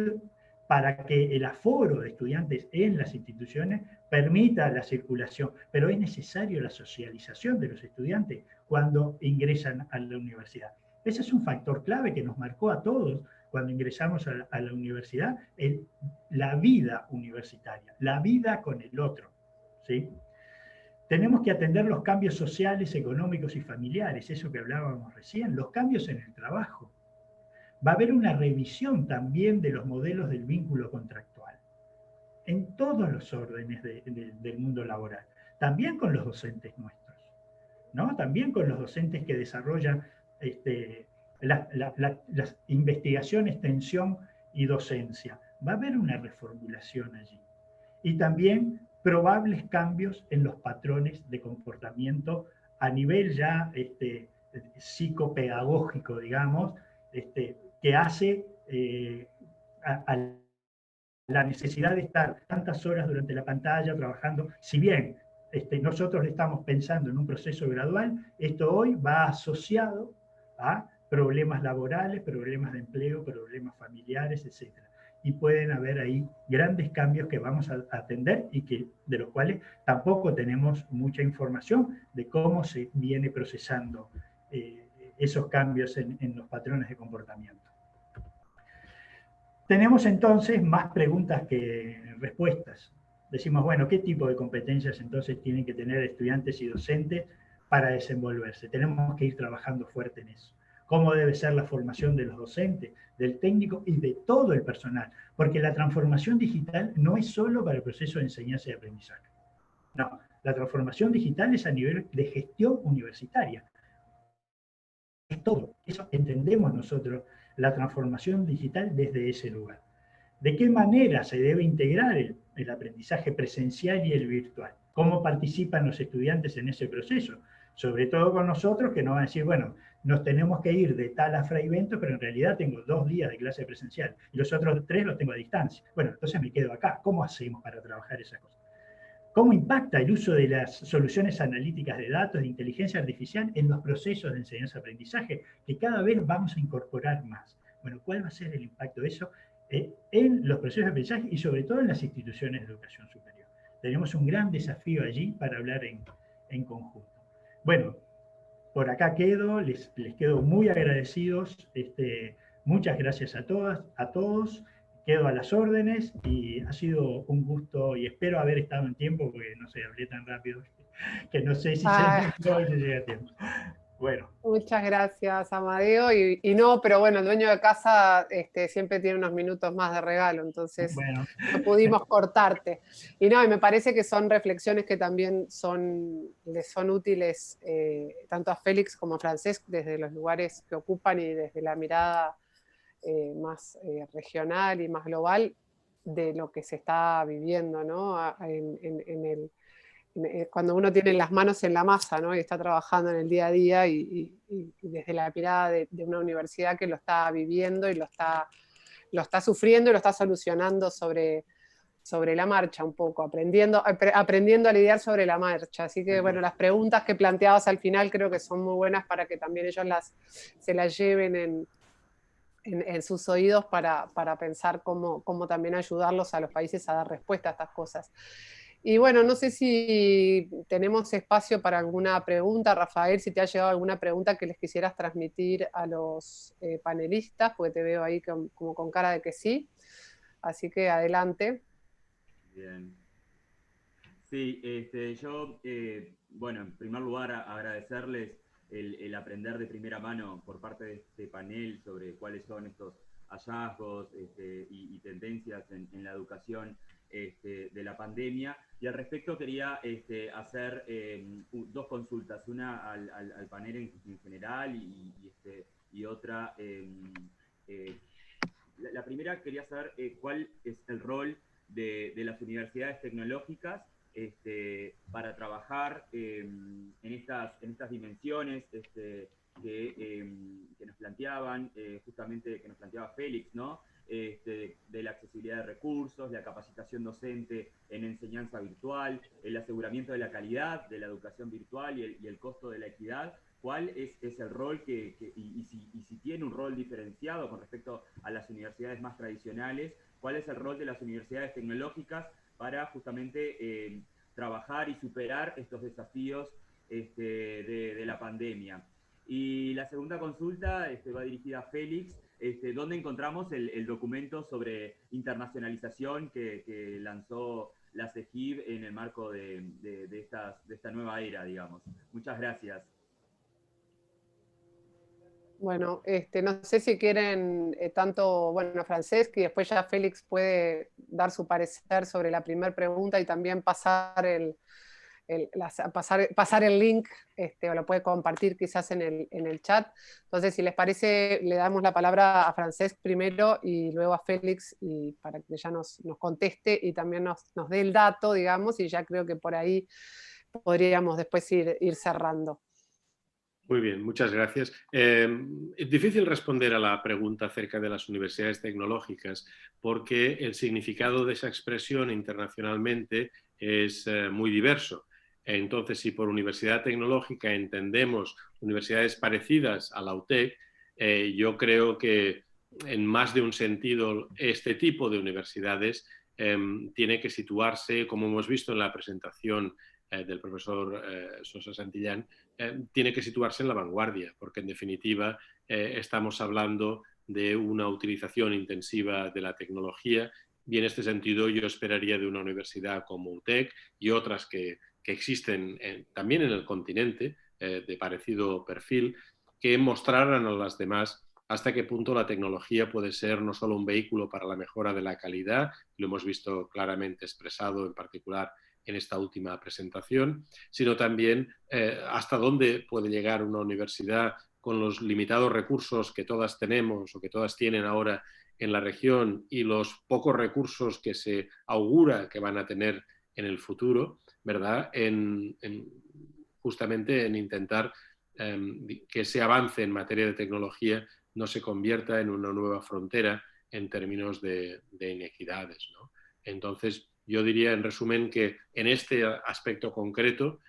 F: para que el aforo de estudiantes en las instituciones permita la circulación, pero es necesario la socialización de los estudiantes cuando ingresan a la universidad. Ese es un factor clave que nos marcó a todos cuando ingresamos a la universidad, la vida universitaria, la vida con el otro, ¿sí? Tenemos que atender los cambios sociales, económicos y familiares, eso que hablábamos recién, los cambios en el trabajo. Va a haber una revisión también de los modelos del vínculo contractual, en todos los órdenes del mundo laboral, también con los docentes nuestros, ¿no? También con los docentes que desarrollan las investigación, extensión y docencia. Va a haber una reformulación allí. Y también probables cambios en los patrones de comportamiento a nivel ya psicopedagógico, digamos, que hace a la necesidad de estar tantas horas durante la pantalla trabajando. Si bien nosotros estamos pensando en un proceso gradual, esto hoy va asociado a problemas laborales, problemas de empleo, problemas familiares, etc. Y pueden haber ahí grandes cambios que vamos a atender y de los cuales tampoco tenemos mucha información de cómo se viene procesando esos cambios en los patrones de comportamiento. Tenemos entonces más preguntas que respuestas. Decimos, bueno, ¿qué tipo de competencias entonces tienen que tener estudiantes y docentes para desenvolverse? Tenemos que ir trabajando fuerte en eso. ¿Cómo debe ser la formación de los docentes, del técnico y de todo el personal? Porque la transformación digital no es solo para el proceso de enseñanza y aprendizaje. No, la transformación digital es a nivel de gestión universitaria. Es todo. Eso entendemos nosotros la transformación digital desde ese lugar. ¿De qué manera se debe integrar el aprendizaje presencial y el virtual? ¿Cómo participan los estudiantes en ese proceso? Sobre todo con nosotros que nos van a decir, bueno, nos tenemos que ir de tal a Fray Bentos, pero en realidad tengo 2 días de clase presencial y los otros 3 los tengo a distancia. Bueno, entonces me quedo acá. ¿Cómo hacemos para trabajar esa cosa? ¿Cómo impacta el uso de las soluciones analíticas de datos de inteligencia artificial en los procesos de enseñanza-aprendizaje que cada vez vamos a incorporar más? Bueno, ¿cuál va a ser el impacto de eso en los procesos de aprendizaje y sobre todo en las instituciones de educación superior? Tenemos un gran desafío allí para hablar en conjunto. Bueno, por acá quedo, les quedo muy agradecidos. Muchas gracias a todas, a todos. Quedo a las órdenes y ha sido un gusto y espero haber estado en tiempo porque no sé, hablé tan rápido que no sé si se llega a tiempo. Bueno.
C: Muchas gracias, Amadeo. Y no, pero bueno, el dueño de casa siempre tiene unos minutos más de regalo, entonces bueno, no pudimos cortarte. Y no, y me parece que son reflexiones que también les son útiles tanto a Félix como a Francesc desde los lugares que ocupan y desde la mirada más regional y más global. de lo que se está viviendo, ¿no? Cuando uno tiene las manos en la masa, ¿no? Y está trabajando en el día a día y desde la mirada de una universidad que lo está viviendo y lo está sufriendo y lo está solucionando sobre la marcha un poco, aprendiendo a lidiar sobre la marcha. Así que, bueno, las preguntas que planteabas al final creo que son muy buenas para que también ellos se las lleven en sus oídos para pensar cómo también ayudarlos a los países a dar respuesta a estas cosas. Y bueno, no sé si tenemos espacio para alguna pregunta. Rafael, si te ha llegado alguna pregunta que les quisieras transmitir a los panelistas, porque te veo ahí como con cara de que sí. Así que adelante.
A: Bien. Sí, yo, bueno, en primer lugar agradecerles el aprender de primera mano por parte de este panel sobre cuáles son estos hallazgos y tendencias en la educación de la pandemia. Y al respecto quería hacer dos consultas, una al panel en general y otra. La primera quería saber cuál es el rol de las universidades tecnológicas para trabajar en estas dimensiones que nos planteaban, justamente que nos planteaba Félix, ¿no? De la accesibilidad de recursos, la capacitación docente en enseñanza virtual, el aseguramiento de la calidad de la educación virtual y el costo de la equidad. ¿Cuál es el rol y si tiene un rol diferenciado con respecto a las universidades más tradicionales? ¿Cuál es el rol de las universidades tecnológicas para justamente trabajar y superar estos desafíos de la pandemia? Y la segunda consulta va dirigida a Félix. ¿Dónde encontramos el documento sobre internacionalización que lanzó la CEGIB en el marco de esta nueva era, digamos? Muchas gracias.
C: Bueno, no sé si quieren tanto, bueno, Franceschi, y después ya Félix puede dar su parecer sobre la primera pregunta y también pasar el link, o lo puede compartir quizás en el chat. Entonces, si les parece, le damos la palabra a Francesc primero y luego a Félix y para que ya nos conteste y también nos dé el dato, digamos, y ya creo que por ahí podríamos después ir cerrando.
D: Muy bien, muchas gracias. Es difícil responder a la pregunta acerca de las universidades tecnológicas porque el significado de esa expresión internacionalmente es muy diverso. Entonces, si por universidad tecnológica entendemos universidades parecidas a la UTEC, yo creo que en más de un sentido este tipo de universidades tiene que situarse, como hemos visto en la presentación del profesor Sosa Santillán, tiene que situarse en la vanguardia, porque en definitiva estamos hablando de una utilización intensiva de la tecnología y en este sentido yo esperaría de una universidad como UTEC y otras que existen también en el continente de parecido perfil, que mostraran a las demás hasta qué punto la tecnología puede ser no solo un vehículo para la mejora de la calidad, lo hemos visto claramente expresado en particular en esta última presentación, sino también hasta dónde puede llegar una universidad con los limitados recursos que todas tenemos o que todas tienen ahora en la región y los pocos recursos que se augura que van a tener en el futuro, ¿verdad? Justamente en intentar que ese avance en materia de tecnología no se convierta en una nueva frontera en términos de inequidades, ¿no? Entonces, yo diría, en resumen, que en este aspecto concreto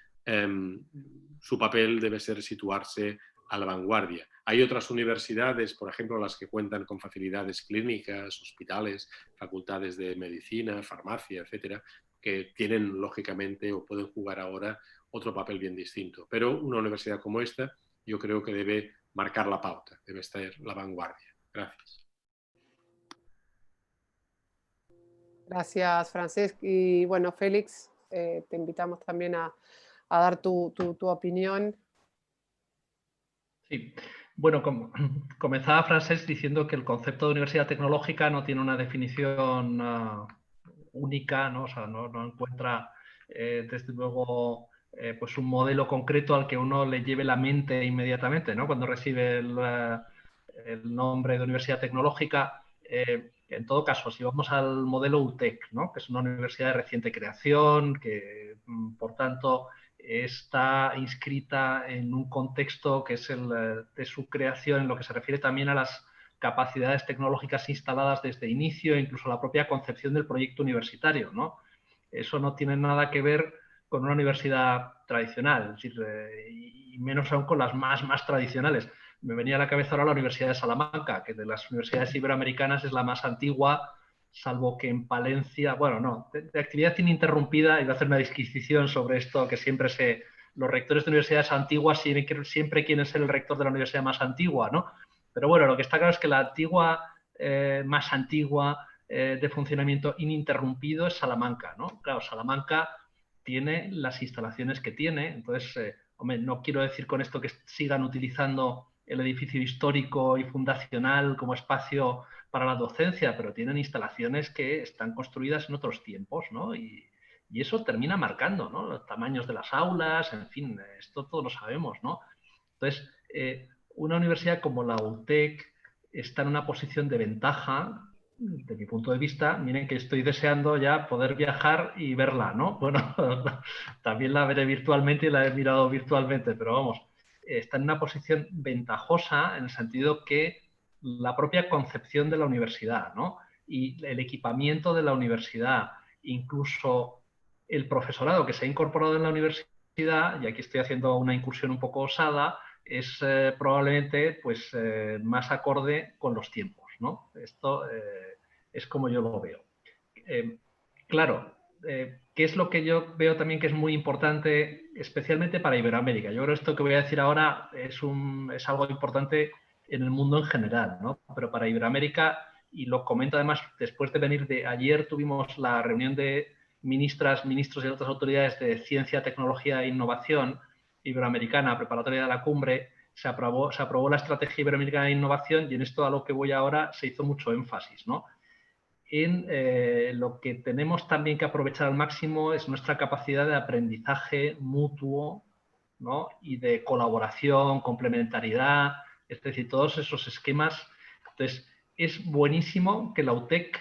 D: su papel debe ser situarse a la vanguardia. Hay otras universidades, por ejemplo, las que cuentan con facilidades clínicas, hospitales, facultades de medicina, farmacia, etcétera, que tienen, lógicamente, o pueden jugar ahora otro papel bien distinto. Pero una universidad como esta, yo creo que debe marcar la pauta, debe estar la vanguardia. Gracias.
C: Gracias, Francesc. Y bueno, Félix, te invitamos también a dar tu opinión.
E: Sí, bueno, comenzaba Francesc diciendo que el concepto de universidad tecnológica no tiene una definición única, ¿no? O sea, no encuentra desde luego pues un modelo concreto al que uno le lleve la mente inmediatamente, ¿no? Cuando recibe el nombre de universidad tecnológica. En todo caso, si vamos al modelo UTEC, ¿no? Que es una universidad de reciente creación, que por tanto está inscrita en un contexto que es el de su creación, en lo que se refiere también a las capacidades tecnológicas instaladas desde inicio, incluso la propia concepción del proyecto universitario, ¿no? Eso no tiene nada que ver con una universidad tradicional, es decir, y menos aún con las más tradicionales. Me venía a la cabeza ahora la Universidad de Salamanca, que de las universidades iberoamericanas es la más antigua, salvo que en Palencia, bueno, no, de actividad ininterrumpida, y voy a hacer una disquisición sobre esto, que siempre los rectores de universidades antiguas siempre quieren ser el rector de la universidad más antigua, ¿no? Pero bueno, lo que está claro es que la más antigua de funcionamiento ininterrumpido es Salamanca, ¿no? Claro, Salamanca tiene las instalaciones que tiene, entonces, hombre, no quiero decir con esto que sigan utilizando el edificio histórico y fundacional como espacio para la docencia, pero tienen instalaciones que están construidas en otros tiempos, ¿no? Y eso termina marcando, ¿no? Los tamaños de las aulas, en fin, esto todos lo sabemos, ¿no? Entonces, una universidad como la UTEC está en una posición de ventaja, de mi punto de vista. Miren que estoy deseando ya poder viajar y verla, ¿no? Bueno, también la veré virtualmente y la he mirado virtualmente, pero vamos, está en una posición ventajosa en el sentido que la propia concepción de la universidad, ¿no? Y el equipamiento de la universidad, incluso el profesorado que se ha incorporado en la universidad, y aquí estoy haciendo una incursión un poco osada, es probablemente pues, más acorde con los tiempos, ¿no? Esto es como yo lo veo. Claro, ¿qué es lo que yo veo también que es muy importante, especialmente para Iberoamérica? Yo creo que esto que voy a decir ahora es algo importante en el mundo en general, ¿no? Pero para Iberoamérica, y lo comento además después de venir ayer tuvimos la reunión de ministros y otras autoridades de ciencia, tecnología e innovación iberoamericana preparatoria de la cumbre. Se aprobó la estrategia iberoamericana de innovación, y en esto a lo que voy ahora se hizo mucho énfasis, ¿no? En lo que tenemos también que aprovechar al máximo es nuestra capacidad de aprendizaje mutuo, ¿no? Y de colaboración, complementariedad, es decir, todos esos esquemas. Entonces, es buenísimo que la UTEC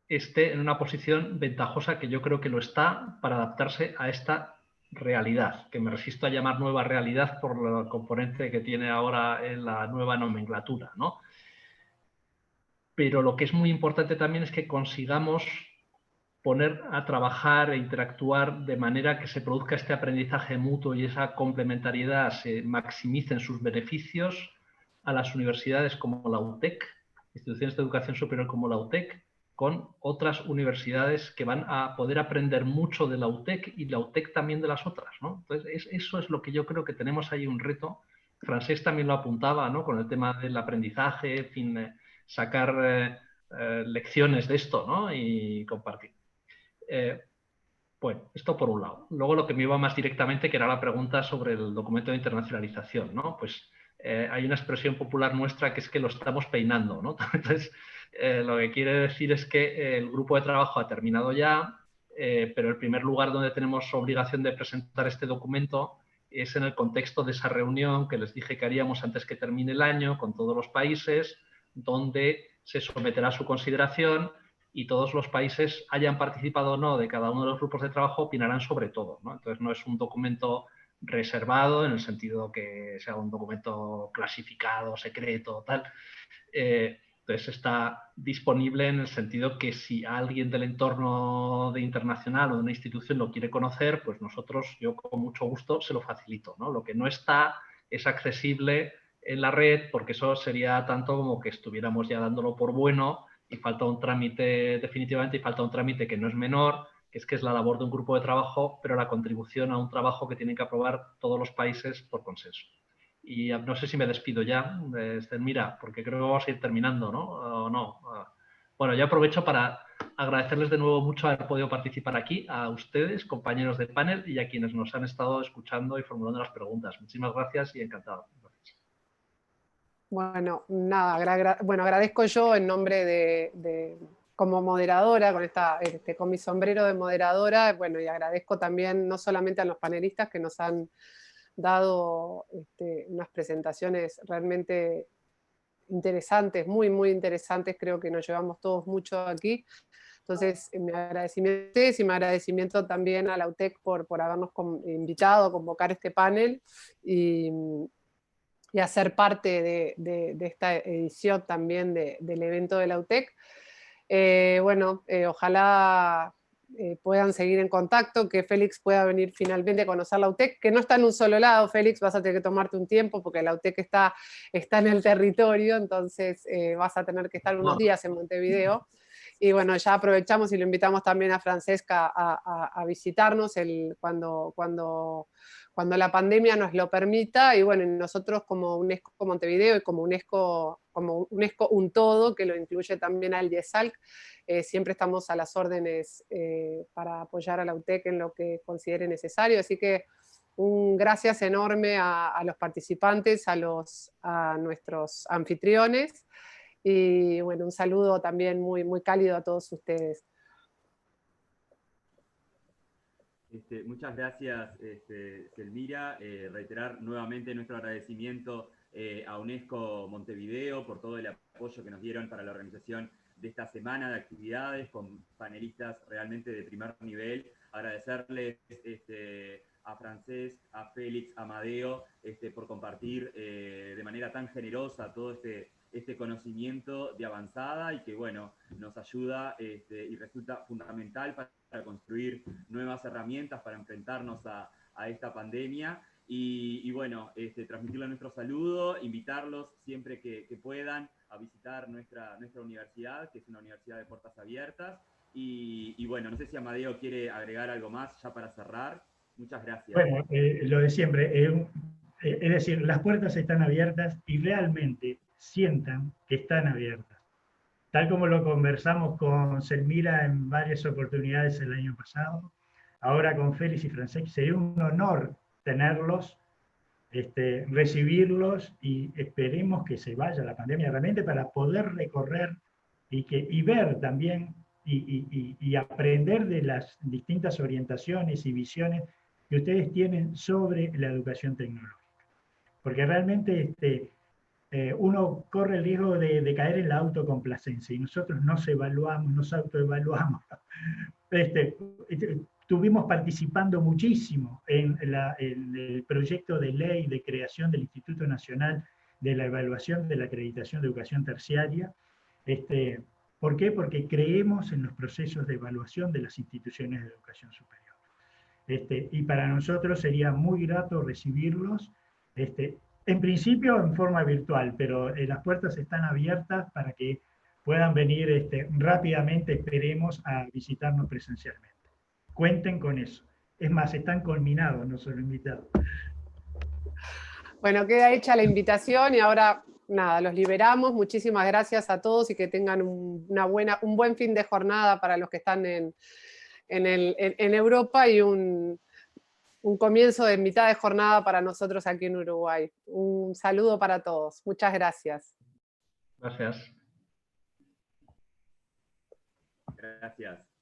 E: esté en una posición ventajosa, que yo creo que lo está, para adaptarse a esta realidad, que me resisto a llamar nueva realidad por el componente que tiene ahora en la nueva nomenclatura, ¿no? Pero lo que es muy importante también es que consigamos poner a trabajar e interactuar de manera que se produzca este aprendizaje mutuo y esa complementariedad se maximicen sus beneficios a las universidades como la UTEC, instituciones de educación superior como la UTEC, con otras universidades que van a poder aprender mucho de la UTEC y la UTEC también de las otras, ¿no? Entonces, eso es lo que yo creo que tenemos ahí un reto. Francés también lo apuntaba, ¿no? Con el tema del aprendizaje, en fin, sacar lecciones de esto, ¿no? Y compartir. Bueno, esto por un lado. Luego lo que me iba más directamente, que era la pregunta sobre el documento de internacionalización, ¿no? Pues hay una expresión popular nuestra que es que lo estamos peinando, ¿no? Entonces, lo que quiere decir es que el grupo de trabajo ha terminado ya, pero el primer lugar donde tenemos obligación de presentar este documento es en el contexto de esa reunión que les dije que haríamos antes que termine el año con todos los países, donde se someterá a su consideración y todos los países, hayan participado o no de cada uno de los grupos de trabajo, opinarán sobre todo, ¿no? Entonces no es un documento reservado en el sentido que sea un documento clasificado, secreto, tal. Entonces está disponible en el sentido que si alguien del entorno internacional o de una institución lo quiere conocer, pues nosotros, yo con mucho gusto se lo facilito, ¿no? Lo que no está es accesible en la red, porque eso sería tanto como que estuviéramos ya dándolo por bueno, y falta un trámite, definitivamente, y falta un trámite que no es menor, que es la labor de un grupo de trabajo, pero la contribución a un trabajo que tienen que aprobar todos los países por consenso. Y no sé si me despido ya, mira, porque creo que vamos a ir terminando, ¿no? ¿O no? Bueno, yo aprovecho para agradecerles de nuevo mucho haber podido participar aquí, a ustedes, compañeros de panel, y a quienes nos han estado escuchando y formulando las preguntas. Muchísimas gracias y encantado. Gracias.
C: Bueno, nada, bueno, agradezco yo en nombre como moderadora, con mi sombrero de moderadora, bueno, y agradezco también no solamente a los panelistas que nos han dado unas presentaciones realmente interesantes, muy, muy interesantes, creo que nos llevamos todos mucho aquí. Entonces, mi agradecimiento a ustedes y mi agradecimiento también a la UTEC por habernos invitado a convocar este panel y a ser parte de esta edición también del evento de la UTEC. Ojalá puedan seguir en contacto, que Félix pueda venir finalmente a conocer la UTEC, que no está en un solo lado, Félix, vas a tener que tomarte un tiempo porque la UTEC está en el territorio, entonces vas a tener que estar unos días en Montevideo. Y bueno, ya aprovechamos y lo invitamos también a Francesca a visitarnos cuando la pandemia nos lo permita, y bueno, nosotros como UNESCO Montevideo y como UNESCO un todo, que lo incluye también al IESALC, siempre estamos a las órdenes para apoyar a la UTEC en lo que considere necesario, así que un gracias enorme a los participantes, a nuestros anfitriones, y bueno, un saludo también muy, muy cálido a todos ustedes.
A: Muchas gracias, Selmira. Reiterar nuevamente nuestro agradecimiento a UNESCO Montevideo por todo el apoyo que nos dieron para la organización de esta semana de actividades con panelistas realmente de primer nivel. Agradecerles a Francesc, a Félix, a Amadeo por compartir de manera tan generosa todo este conocimiento de avanzada y que, bueno, nos ayuda y resulta fundamental para construir nuevas herramientas para enfrentarnos a esta pandemia. Y bueno, transmitirles nuestro saludo, invitarlos siempre que puedan a visitar nuestra universidad, que es una universidad de puertas abiertas. Y bueno, no sé si Amadeo quiere agregar algo más ya para cerrar. Muchas gracias.
F: Bueno, lo de siempre, es decir, las puertas están abiertas y realmente sientan que están abiertas. Tal como lo conversamos con Selmira en varias oportunidades el año pasado, ahora con Félix y Francesc, sería un honor tenerlos, recibirlos, y esperemos que se vaya la pandemia realmente para poder recorrer y ver también y aprender de las distintas orientaciones y visiones que ustedes tienen sobre la educación tecnológica. Porque realmente uno corre el riesgo de caer en la autocomplacencia y nosotros nos evaluamos, nos autoevaluamos. Estuvimos participando muchísimo en el proyecto de ley de creación del Instituto Nacional de la Evaluación de la Acreditación de Educación Terciaria. ¿Por qué? Porque creemos en los procesos de evaluación de las instituciones de educación superior. Y para nosotros sería muy grato recibirlos, en principio en forma virtual, pero las puertas están abiertas para que puedan venir rápidamente, esperemos, a visitarnos presencialmente. Cuenten con eso. Es más, están conminados, no solo invitados.
C: Bueno, queda hecha la invitación y ahora, nada, los liberamos. Muchísimas gracias a todos y que tengan un buen fin de jornada para los que están en Europa y un comienzo de mitad de jornada para nosotros aquí en Uruguay. Un saludo para todos. Muchas gracias.
E: Gracias.
A: Gracias.